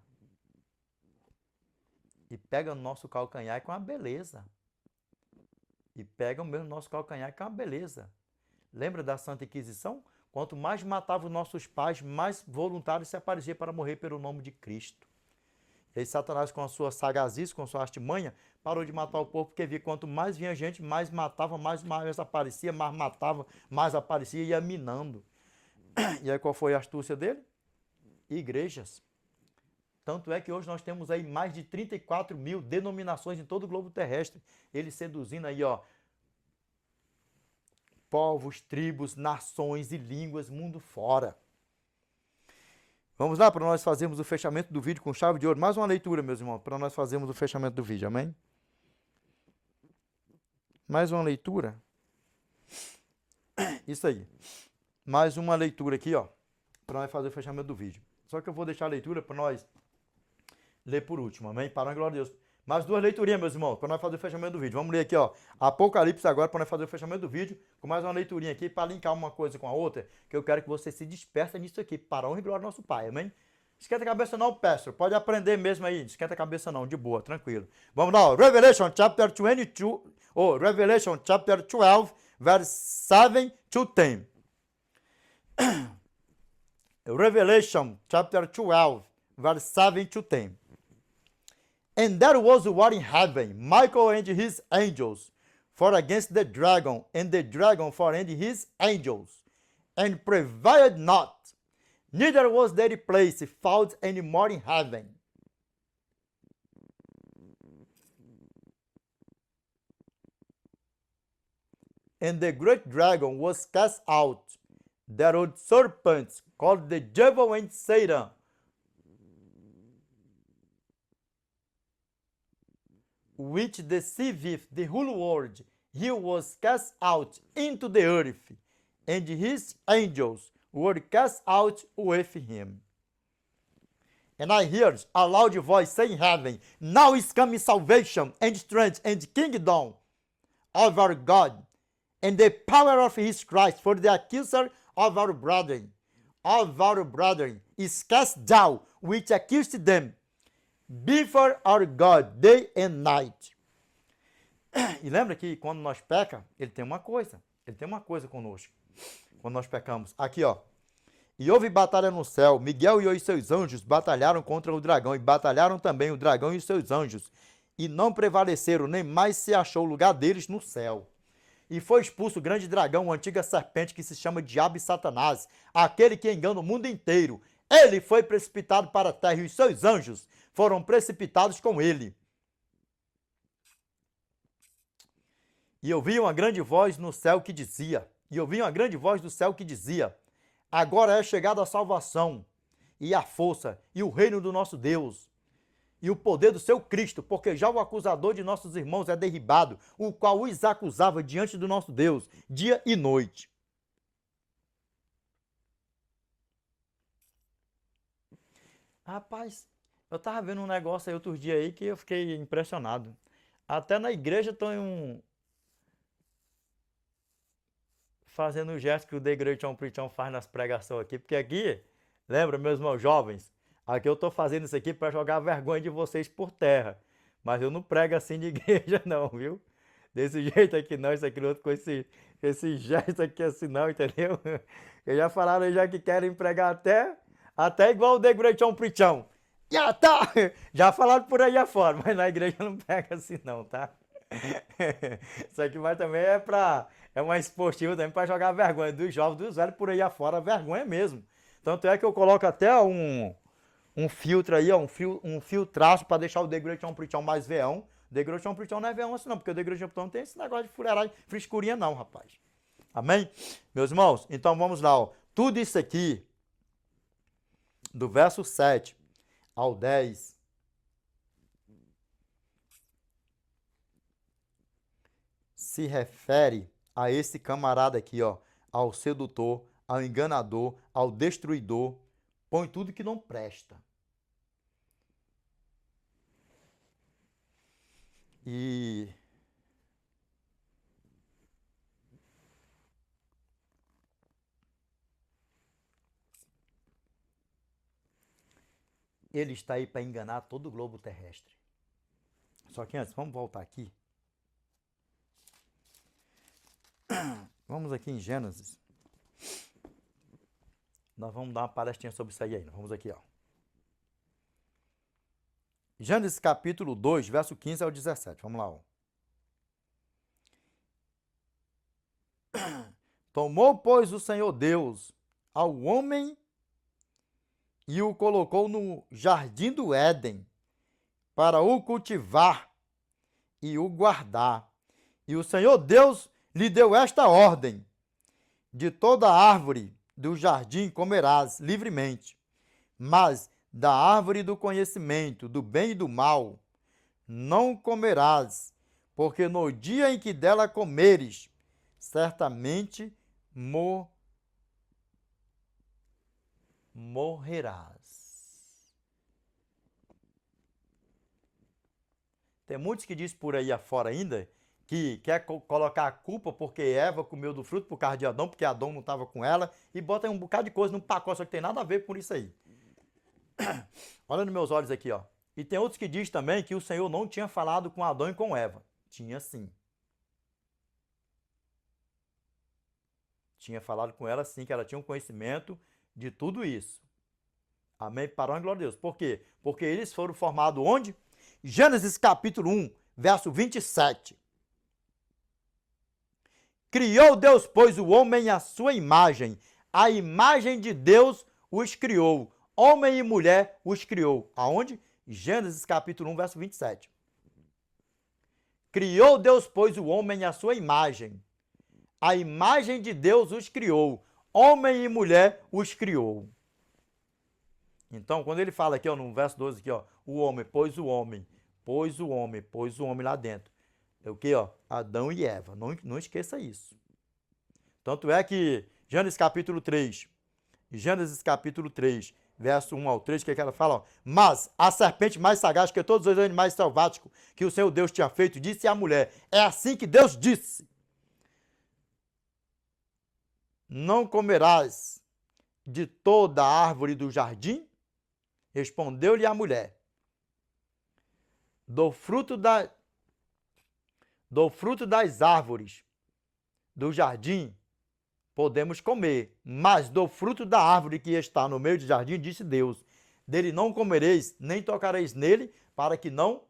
E pega no nosso calcanhar com a beleza. e pegam mesmo nosso calcanhar, que é uma beleza. Lembra da Santa Inquisição? Quanto mais matava os nossos pais, mais voluntários se aparecia para morrer pelo nome de Cristo. E aí Satanás, com a sua sagazice, com a sua artimanha, parou de matar o povo, porque via que quanto mais vinha gente, mais matava, mais aparecia, mais matava, mais aparecia e ia minando. E aí qual foi a astúcia dele? Igrejas. Tanto é que hoje nós temos aí mais de 34 mil denominações em todo o globo terrestre. Ele seduzindo aí, ó, povos, tribos, nações e línguas, mundo fora. Vamos lá para nós fazermos o fechamento do vídeo com chave de ouro. Mais uma leitura, meus irmãos, para nós fazermos o fechamento do vídeo, amém? Mais uma leitura. Isso aí. Mais uma leitura aqui, ó, para nós fazer o fechamento do vídeo. Só que eu vou deixar a leitura para nós ler por último, amém? Para a glória a Deus. Mais duas leiturinhas, meus irmãos, para nós fazer o fechamento do vídeo. Vamos ler aqui, ó, Apocalipse agora, para nós fazer o fechamento do vídeo, com mais uma leiturinha aqui, para linkar uma coisa com a outra, que eu quero que você se dispersa nisso aqui, para a honra e glória do nosso Pai, amém? Esquenta a cabeça não, pastor, pode aprender mesmo aí, esquenta a cabeça não, de boa, tranquilo. Vamos lá, ó. Revelation chapter 22, Revelation chapter 12, verse 7 to 10. Revelation chapter 12, verse 7 to 10. And there was war in heaven, Michael and his angels fought against the dragon, and the dragon fought and his angels, and prevailed not, neither was their place found any more in heaven. And the great dragon was cast out, that old serpent called the devil and Satan, which deceiveth the whole world. He was cast out into the earth, and his angels were cast out with him. And I heard a loud voice saying in heaven, Now is coming salvation and strength and kingdom of our God, and the power of his Christ, for the accuser of our brethren is cast down, which accused them before our God day and night. E lembra que quando nós peca, ele tem uma coisa conosco. Quando nós pecamos, aqui ó, e houve batalha no céu, Miguel e os seus anjos batalharam contra o dragão, e batalharam também o dragão e os seus anjos, e não prevaleceram, nem mais se achou lugar deles no céu. E foi expulso o grande dragão, a antiga serpente que se chama Diabo e Satanás, aquele que engana o mundo inteiro. Ele foi precipitado para a terra e os seus anjos foram precipitados com ele. E eu vi uma grande voz no céu que dizia, agora é chegada a salvação, e a força, e o reino do nosso Deus, e o poder do seu Cristo, porque já o acusador de nossos irmãos é derribado, o qual os acusava diante do nosso Deus, dia e noite. Rapaz, eu tava vendo um negócio aí outro dia aí que eu fiquei impressionado. Até na igreja estão fazendo o gesto que o The Great John Preachão faz nas pregações aqui, porque aqui, lembra, meus irmãos jovens, aqui eu tô fazendo isso aqui para jogar a vergonha de vocês por terra, mas eu não prego assim de igreja não, viu? Desse jeito aqui não, isso aqui não, com esse gesto aqui assim não, entendeu? Eu já falaram aí já que querem pregar até igual o The Great John Preachão. Já falaram por aí afora, mas na igreja não prega assim não, tá? Isso aqui mas também é uma esportiva também para jogar a vergonha dos jovens, dos velhos por aí afora, a vergonha mesmo. Tanto é que eu coloco até um filtro aí, ó, um filtraço para deixar o The Great John Preachão mais veão. O The Great John Preachão não é veão assim não, porque o The Great John Preachão não tem esse negócio de fuleiragem, frescurinha não, rapaz. Amém? Meus irmãos, então vamos lá, ó. Tudo isso aqui, do verso 7 ao 10, se refere a esse camarada aqui, ó, ao sedutor, ao enganador, ao destruidor, põe tudo que não presta. E ele está aí para enganar todo o globo terrestre. Só que antes, vamos voltar aqui. Vamos aqui em Gênesis. Nós vamos dar uma palestrinha sobre isso aí ainda. Vamos aqui, ó. Gênesis capítulo 2, verso 15 ao 17. Vamos lá, ó. Tomou, pois, o Senhor Deus ao homem e o colocou no jardim do Éden para o cultivar e o guardar. E o Senhor Deus lhe deu esta ordem: de toda árvore do jardim comerás livremente, mas da árvore do conhecimento do bem e do mal não comerás, porque no dia em que dela comeres, certamente morrerás. Tem muitos que dizem por aí afora ainda que quer colocar a culpa porque Eva comeu do fruto por causa de Adão, porque Adão não estava com ela, e bota um bocado de coisa num pacote, só que tem nada a ver com isso aí. Olha nos meus olhos aqui, ó. E tem outros que dizem também que o Senhor não tinha falado com Adão e com Eva. Tinha sim. Tinha falado com ela sim, que ela tinha um conhecimento de tudo isso. Amém? Para a glória de Deus. Por quê? Porque eles foram formados onde? Gênesis capítulo 1, verso 27. Criou Deus, pois, o homem à sua imagem. A imagem de Deus os criou. Homem e mulher os criou. Aonde? Gênesis capítulo 1, verso 27. Criou Deus, pois, o homem à sua imagem. A imagem de Deus os criou. Homem e mulher os criou. Então, quando ele fala aqui, ó, no verso 12, aqui, ó, o homem lá dentro. É o que, ó? Adão e Eva. Não esqueça isso. Tanto é que Gênesis capítulo 3, verso 1 ao 3, o que ela fala? Ó, mas a serpente mais sagaz que todos os animais selváticos que o Senhor Deus tinha feito, disse à mulher: é assim que Deus disse: não comerás de toda a árvore do jardim? Respondeu-lhe a mulher: do fruto das árvores do jardim podemos comer, mas do fruto da árvore que está no meio do jardim, disse Deus: dele não comereis, nem tocareis nele, para que não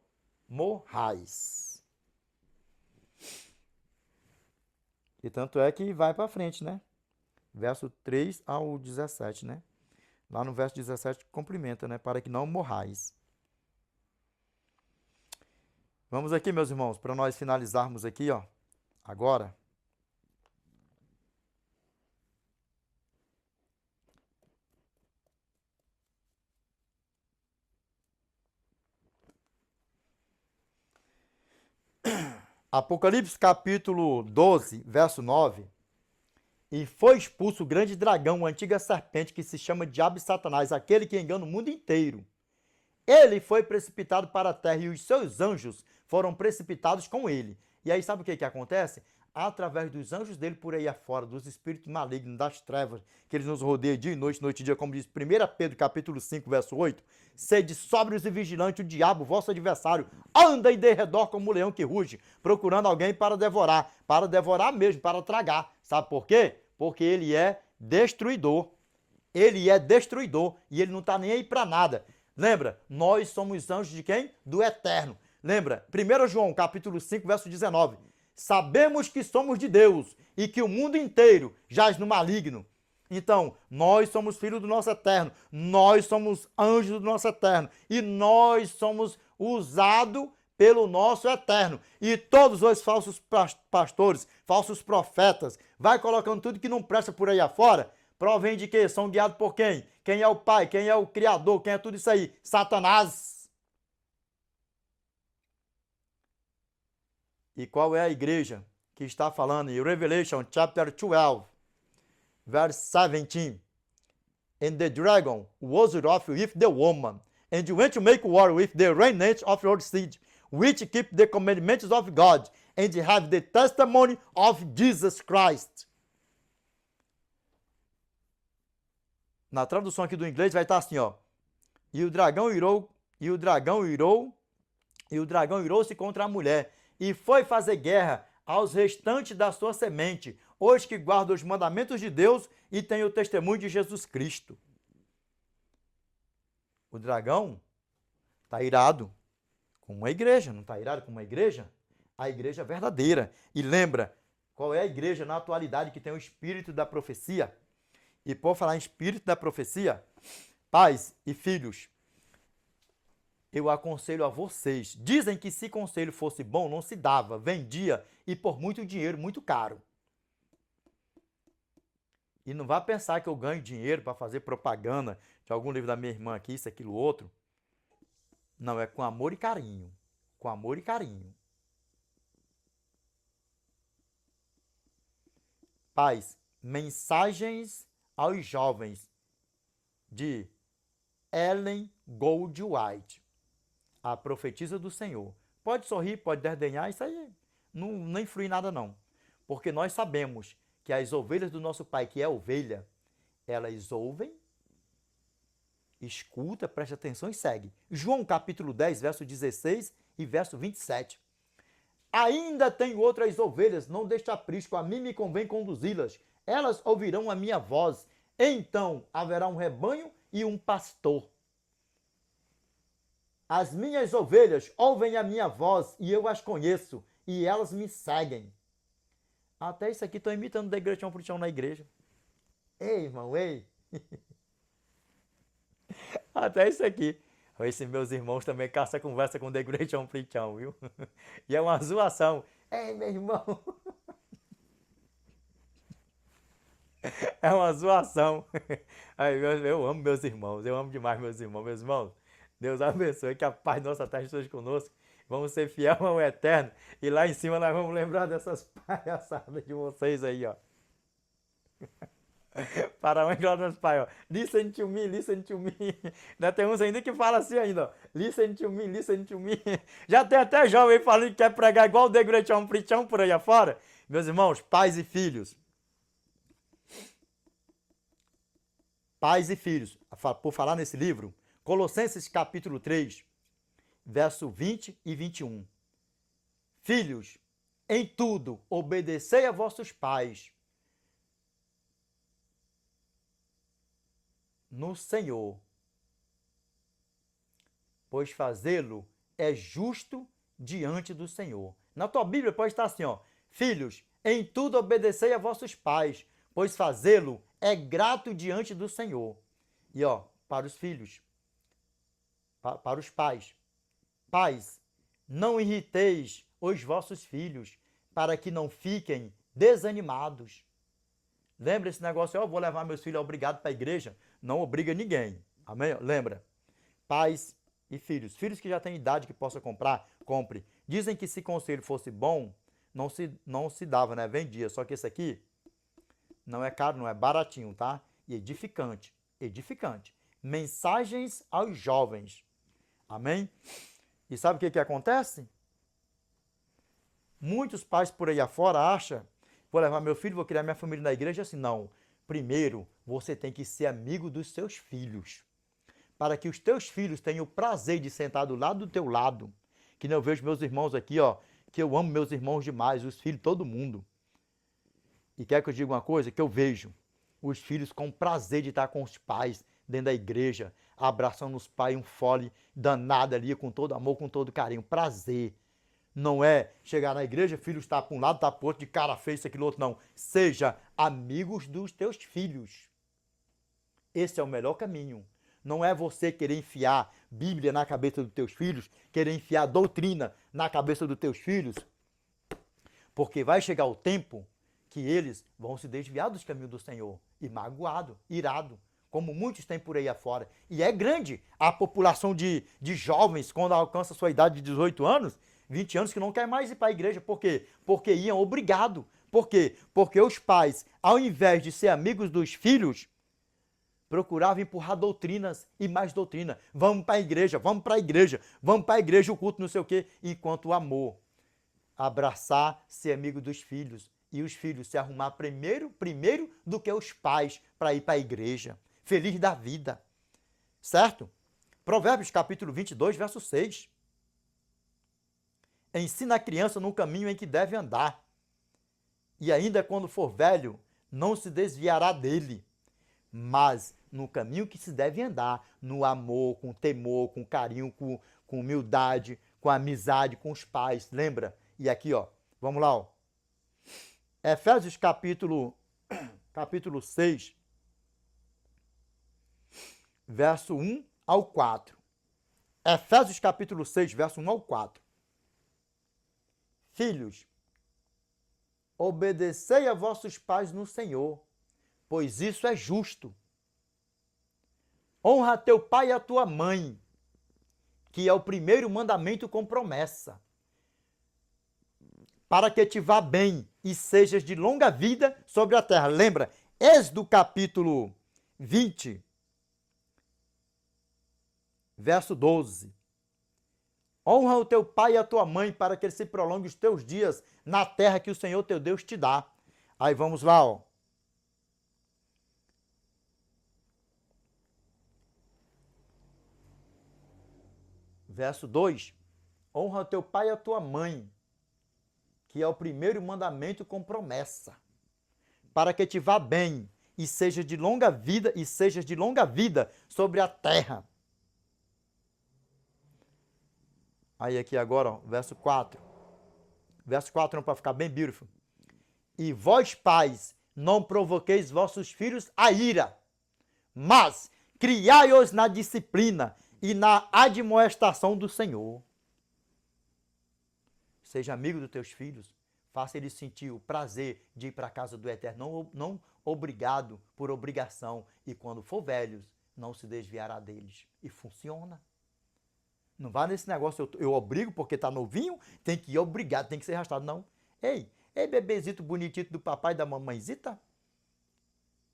morrais. E tanto é que vai para frente, né? Verso 3 ao 17, né? Lá no verso 17 complementa, né? Para que não morrais. Vamos aqui, meus irmãos, para nós finalizarmos aqui, ó, agora. Apocalipse capítulo 12, verso 9. E foi expulso o grande dragão, a antiga serpente, que se chama Diabo e Satanás, aquele que engana o mundo inteiro. Ele foi precipitado para a terra e os seus anjos foram precipitados com ele. E aí sabe o que acontece? Através dos anjos dele por aí afora, dos espíritos malignos, das trevas, que eles nos rodeiam dia e noite e dia, como diz 1 Pedro capítulo 5, verso 8. Sede sóbrios e vigilantes, o diabo, vosso adversário, anda em derredor como um leão que ruge, procurando alguém para devorar mesmo, para tragar. Sabe por quê? Porque ele é destruidor. Ele é destruidor e ele não está nem aí para nada. Lembra? Nós somos anjos de quem? Do Eterno. Lembra? 1 João capítulo 5, verso 19. Sabemos que somos de Deus e que o mundo inteiro jaz no maligno. Então, nós somos filhos do nosso Eterno, nós somos anjos do nosso Eterno e nós somos usados pelo nosso Eterno. E todos os falsos pastores, falsos profetas, vai colocando tudo que não presta por aí afora, provém de quê? São guiados por quem? Quem é o Pai? Quem é o Criador? Quem é tudo isso aí? Satanás. E qual é a igreja que está falando em Revelation chapter 12, verse 17? And the dragon was wroth with the woman, and went to make war with the remnant of your seed, which keep the commandments of God, and have the testimony of Jesus Christ. Na tradução aqui do inglês vai estar assim, ó. E o dragão irou-se contra a mulher, e foi fazer guerra aos restantes da sua semente, os que guardam os mandamentos de Deus e têm o testemunho de Jesus Cristo. O dragão está irado com uma igreja, não está irado com uma igreja? A igreja verdadeira. E lembra, qual é a igreja na atualidade que tem o espírito da profecia? E por falar em espírito da profecia, pais e filhos, eu aconselho a vocês. Dizem que se conselho fosse bom, não se dava, vendia e por muito dinheiro, muito caro. E não vá pensar que eu ganho dinheiro para fazer propaganda de algum livro da minha irmã aqui, isso, aquilo, outro. Não, é com amor e carinho. Com amor e carinho. Pais, mensagens aos jovens de Ellen Goldwhite, a profetisa do Senhor. Pode sorrir, pode desdenhar, isso aí não influi em nada não. Porque nós sabemos que as ovelhas do nosso Pai, que é ovelha, elas ouvem, escuta, presta atenção e segue. João capítulo 10, verso 16 e verso 27. Ainda tenho outras ovelhas, não deste aprisco, a mim me convém conduzi-las. Elas ouvirão a minha voz. Então haverá um rebanho e um pastor. As minhas ovelhas ouvem a minha voz e eu as conheço e elas me seguem. Até isso aqui estou imitando da igreja pro chão na igreja. Ei, irmão, ei. Até isso aqui. Esses meus irmãos também caçam conversa com The Great On Preachão, viu? E é uma zoação. Ei, meu irmão. É uma zoação. Aí, eu amo meus irmãos. Eu amo demais meus irmãos. Meus irmãos, Deus abençoe. Que a paz de nossa terra esteja conosco. Vamos ser fiel ao eterno. E lá em cima nós vamos lembrar dessas palhaçadas de vocês aí, ó. Para onde glória nosso Pai, ó. Listen to me, listen to me. Ainda tem uns ainda que falam assim ainda, ó. Listen to me, listen to me. Já tem até jovem falando que quer pregar igual o The Great On Preachão por aí afora. Meus irmãos, pais e filhos. Pais e filhos. Por falar nesse livro, Colossenses capítulo 3, verso 20 e 21. Filhos, em tudo obedecei a vossos pais, no Senhor, pois fazê-lo é justo diante do Senhor. Na tua Bíblia pode estar assim, ó. Filhos, em tudo obedecei a vossos pais, pois fazê-lo é grato diante do Senhor. E ó, para os filhos, para os pais. Pais, não irriteis os vossos filhos, para que não fiquem desanimados. Lembra esse negócio, ó, vou levar meus filhos obrigado para a igreja? Não obriga ninguém. Amém? Lembra? Pais e filhos. Filhos que já têm idade que possa comprar, compre. Dizem que se conselho fosse bom, não se dava, né? Vendia. Só que esse aqui não é caro, não é baratinho, tá? E edificante. Edificante. Mensagens aos jovens. Amém? E sabe o que acontece? Muitos pais por aí afora acham, vou levar meu filho, vou criar minha família na igreja, assim, não. Primeiro, você tem que ser amigo dos seus filhos, para que os teus filhos tenham o prazer de sentar do lado do teu lado. Que nem eu vejo meus irmãos aqui, ó, que eu amo meus irmãos demais, os filhos, todo mundo. E quer que eu diga uma coisa? Que eu vejo os filhos com prazer de estar com os pais dentro da igreja, abraçando os pais, um fole danado ali, com todo amor, com todo carinho, prazer. Não é chegar na igreja, filho está para um lado, está para o outro, de cara feia, isso, aquilo, outro, não. Seja amigos dos teus filhos. Esse é o melhor caminho. Não é você querer enfiar Bíblia na cabeça dos teus filhos, querer enfiar doutrina na cabeça dos teus filhos, porque vai chegar o tempo que eles vão se desviar dos caminhos do Senhor, e magoado, irado, como muitos têm por aí afora. E é grande a população de jovens, quando alcança a sua idade de 18 anos, 20 anos, que não quer mais ir para a igreja. Por quê? Porque iam obrigado. Por quê? Porque os pais, ao invés de ser amigos dos filhos, procuravam empurrar doutrinas e mais doutrina. Vamos para a igreja, vamos para a igreja, vamos para a igreja, o culto, não sei o quê. Enquanto o amor, abraçar, ser amigo dos filhos. E os filhos se arrumar primeiro do que os pais para ir para a igreja. Feliz da vida. Certo? Provérbios capítulo 22, verso 6. Ensina a criança no caminho em que deve andar. e ainda quando for velho, não se desviará dele, mas no caminho que se deve andar, no amor, com temor, com carinho, com humildade, com amizade, com os pais, lembra? E aqui, ó, vamos lá, ó. Efésios capítulo 6, verso 1 ao 4. Efésios capítulo 6, verso 1 ao 4. Filhos, obedecei a vossos pais no Senhor, pois isso é justo. Honra teu pai e a tua mãe, que é o primeiro mandamento com promessa, para que te vá bem e sejas de longa vida sobre a terra. Lembra? Êxodo capítulo 20, verso 12. Honra o teu pai e a tua mãe, para que ele se prolongue os teus dias na terra que o Senhor teu Deus te dá. Aí vamos lá, ó. Verso 2. Honra o teu pai e a tua mãe, que é o primeiro mandamento com promessa, para que te vá bem e sejas de longa vida sobre a terra. Aí aqui agora, ó, verso 4. Verso 4 para ficar bem beautiful. E vós, pais, não provoqueis vossos filhos a ira, mas criai-os na disciplina e na admoestação do Senhor. Seja amigo dos teus filhos, faça eles sentir o prazer de ir para a casa do Eterno, não obrigado por obrigação, e quando for velhos, não se desviará deles. E funciona. Não vá nesse negócio, eu obrigo porque tá novinho, tem que ir obrigado, tem que ser arrastado. Não. Ei, bebezito bonitinho do papai e da mamãezita.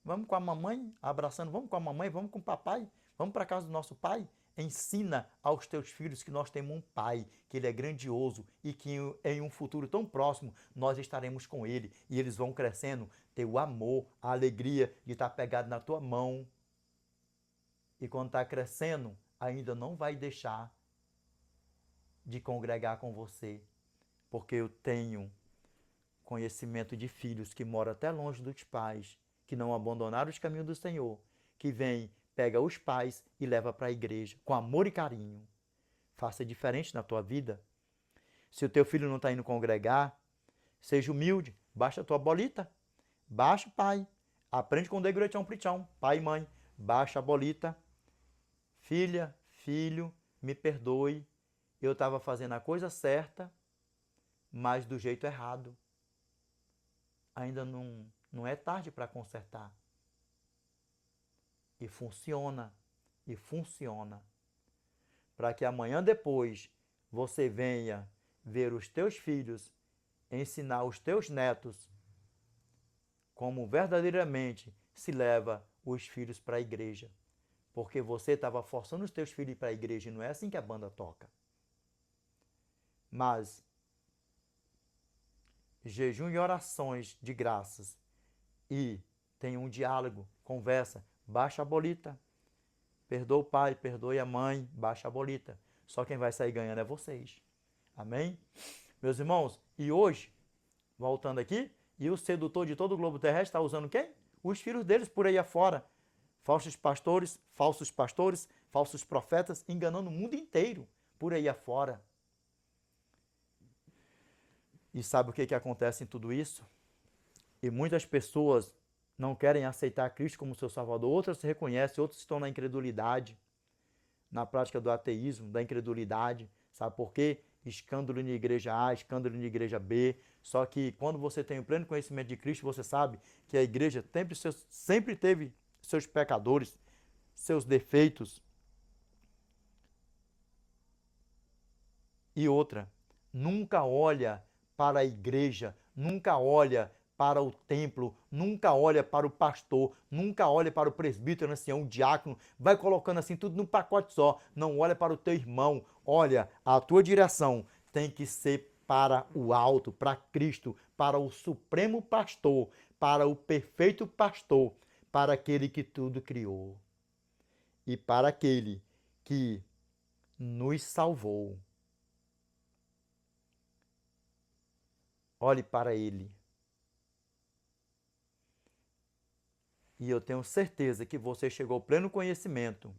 Vamos com a mamãe, abraçando, vamos com a mamãe, vamos com o papai, vamos para a casa do nosso pai. Ensina aos teus filhos que nós temos um pai, que ele é grandioso e que em um futuro tão próximo nós estaremos com ele. E eles vão crescendo, ter o amor, a alegria de estar pegado na tua mão. E quando está crescendo, ainda não vai deixar de congregar com você, porque eu tenho conhecimento de filhos que moram até longe dos pais, que não abandonaram os caminhos do Senhor, que vem, pega os pais e leva para a igreja, com amor e carinho. Faça diferente na tua vida. Se o teu filho não está indo congregar, seja humilde, baixa a tua bolita, baixa, pai, aprende com o degretão plichão, pai e mãe, baixa a bolita, filha, filho, me perdoe, eu estava fazendo a coisa certa, mas do jeito errado. Ainda não é tarde para consertar. E funciona, para que amanhã depois você venha ver os teus filhos, ensinar os teus netos como verdadeiramente se leva os filhos para a igreja. Porque você estava forçando os teus filhos para a igreja e não é assim que a banda toca. Mas jejum e orações de graças e tem um diálogo, conversa, baixa a bolita. Perdoa o pai, perdoe a mãe, baixa a bolita. Só quem vai sair ganhando é vocês. Amém? Meus irmãos, e hoje, voltando aqui, e o sedutor de todo o globo terrestre está usando quem? Os filhos deles por aí afora. Falsos pastores, falsos profetas, enganando o mundo inteiro por aí afora. E sabe o que acontece em tudo isso? E muitas pessoas não querem aceitar Cristo como seu Salvador, outras se reconhecem, outros estão na incredulidade, na prática do ateísmo, da incredulidade. Sabe por quê? Escândalo na igreja A, escândalo na igreja B. Só que quando você tem o pleno conhecimento de Cristo, você sabe que a igreja sempre teve seus pecadores, seus defeitos. E outra, nunca olha para a igreja, nunca olha para o templo, nunca olha para o pastor, nunca olha para o presbítero, ancião, o diácono, vai colocando assim tudo num pacote só, não olha para o teu irmão, olha, a tua direção tem que ser para o alto, para Cristo, para o supremo pastor, para o perfeito pastor, para aquele que tudo criou e para aquele que nos salvou. Olhe para ele. E eu tenho certeza que você chegou ao pleno conhecimento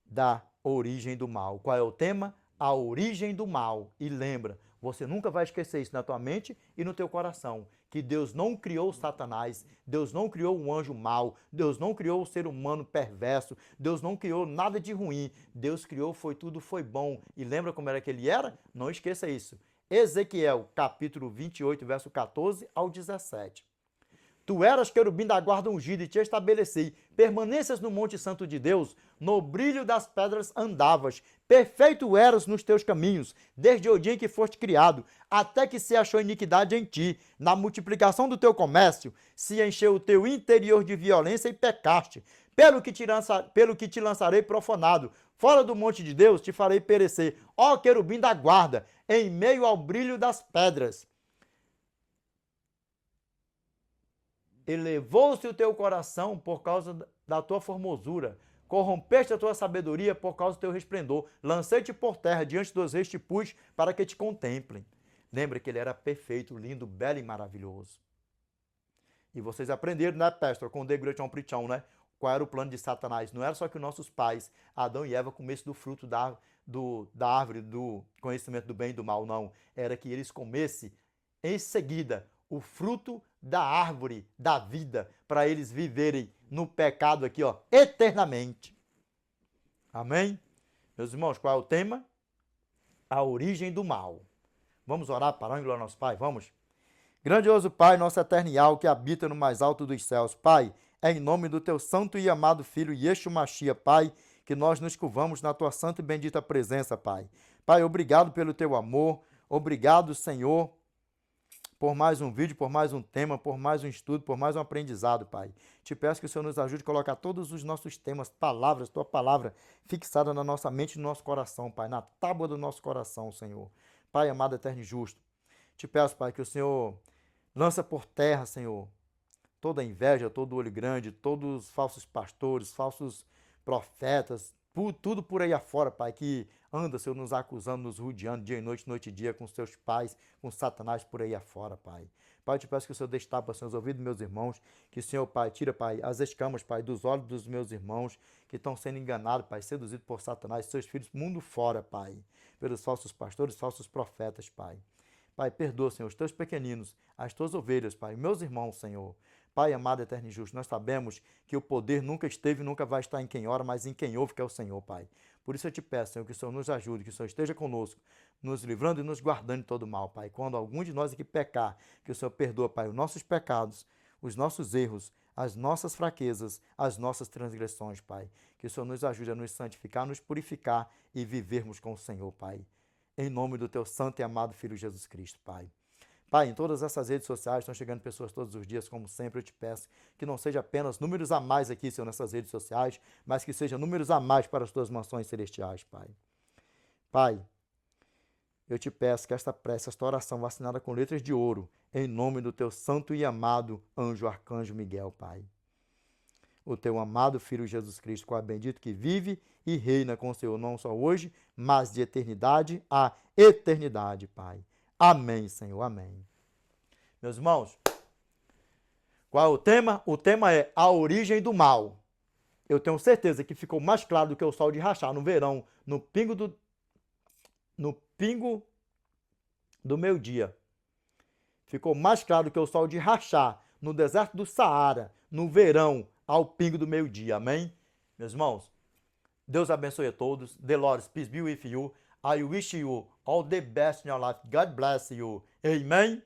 da origem do mal. Qual é o tema? A origem do mal. E lembra, você nunca vai esquecer isso na tua mente e no teu coração, que Deus não criou Satanás, Deus não criou um anjo mau, Deus não criou o ser humano perverso, Deus não criou nada de ruim, Deus criou tudo foi bom. E lembra como era que ele era? Não esqueça isso. Ezequiel, capítulo 28, verso 14 ao 17. Tu eras querubim da guarda ungido e te estabeleci. Permanências no monte santo de Deus, no brilho das pedras andavas. Perfeito eras nos teus caminhos, desde o dia em que foste criado, até que se achou iniquidade em ti. Na multiplicação do teu comércio, se encheu o teu interior de violência e pecaste. Pelo que te lançarei profanado. Fora do monte de Deus te farei perecer. Ó querubim da guarda, em meio ao brilho das pedras. Elevou-se o teu coração por causa da tua formosura. Corrompeste a tua sabedoria por causa do teu resplendor. Lancei-te por terra, diante dos reis te pus para que te contemplem. Lembra que ele era perfeito, lindo, belo e maravilhoso. E vocês aprenderam, né, pastor, com o The Great Preaching, né? Qual era o plano de Satanás? Não era só que nossos pais, Adão e Eva, comessem do fruto da árvore do conhecimento do bem e do mal, não. Era que eles comessem em seguida o fruto da árvore da vida, para eles viverem no pecado aqui, ó, eternamente. Amém? Meus irmãos, qual é o tema? A origem do mal. Vamos orar para o glória ao nosso Pai? Vamos? Grandioso Pai, nosso eternial, que habita no mais alto dos céus. Pai, é em nome do teu santo e amado Filho, Yeshua Mashiach, Pai, que nós nos curvamos na tua santa e bendita presença, Pai. Pai, obrigado pelo teu amor. Obrigado, Senhor, por mais um vídeo, por mais um tema, por mais um estudo, por mais um aprendizado, Pai. Te peço que o Senhor nos ajude a colocar todos os nossos temas, palavras, tua palavra fixada na nossa mente e no nosso coração, Pai, na tábua do nosso coração, Senhor. Pai amado, eterno e justo, te peço, Pai, que o Senhor lança por terra, Senhor, toda inveja, todo olho grande, todos os falsos pastores, falsos profetas, tudo por aí afora, Pai, que anda, Senhor, nos acusando, nos rodeando, dia e noite e dia, com seus pais, com Satanás por aí afora, Pai. Pai, eu te peço que o Senhor destapa, Senhor, os ouvidos dos meus irmãos, que o Senhor, Pai, tira, Pai, as escamas, Pai, dos olhos dos meus irmãos, que estão sendo enganados, Pai, seduzidos por Satanás, seus filhos, mundo fora, Pai, pelos falsos pastores, falsos profetas, Pai. Pai, perdoa, Senhor, os teus pequeninos, as tuas ovelhas, Pai, meus irmãos, Senhor. Pai amado, eterno e justo, nós sabemos que o poder nunca esteve e nunca vai estar em quem ora, mas em quem ouve, que é o Senhor, Pai. Por isso eu te peço, Senhor, que o Senhor nos ajude, que o Senhor esteja conosco, nos livrando e nos guardando de todo mal, Pai. Quando algum de nós aqui pecar, que o Senhor perdoa, Pai, os nossos pecados, os nossos erros, as nossas fraquezas, as nossas transgressões, Pai. Que o Senhor nos ajude a nos santificar, nos purificar e vivermos com o Senhor, Pai. Em nome do teu santo e amado Filho Jesus Cristo, Pai. Pai, em todas essas redes sociais estão chegando pessoas todos os dias, como sempre, eu te peço que não seja apenas números a mais aqui, Senhor, nessas redes sociais, mas que seja números a mais para as tuas mansões celestiais, Pai. Pai, eu te peço que esta prece, esta oração vacinada com letras de ouro, em nome do teu santo e amado anjo arcanjo Miguel, Pai. O teu amado Filho Jesus Cristo, qual é bendito que vive e reina com o Senhor, não só hoje, mas de eternidade a eternidade, Pai. Amém, Senhor, amém. Meus irmãos, qual é o tema? O tema é a origem do mal. Eu tenho certeza que ficou mais claro do que o sol de rachar no verão, no pingo do meio-dia. Ficou mais claro do que o sol de rachar no deserto do Saara, no verão, ao pingo do meio-dia. Amém? Meus irmãos, Deus abençoe a todos. The Lord, peace be with you. I wish you all the best in your life. God bless you. Amen.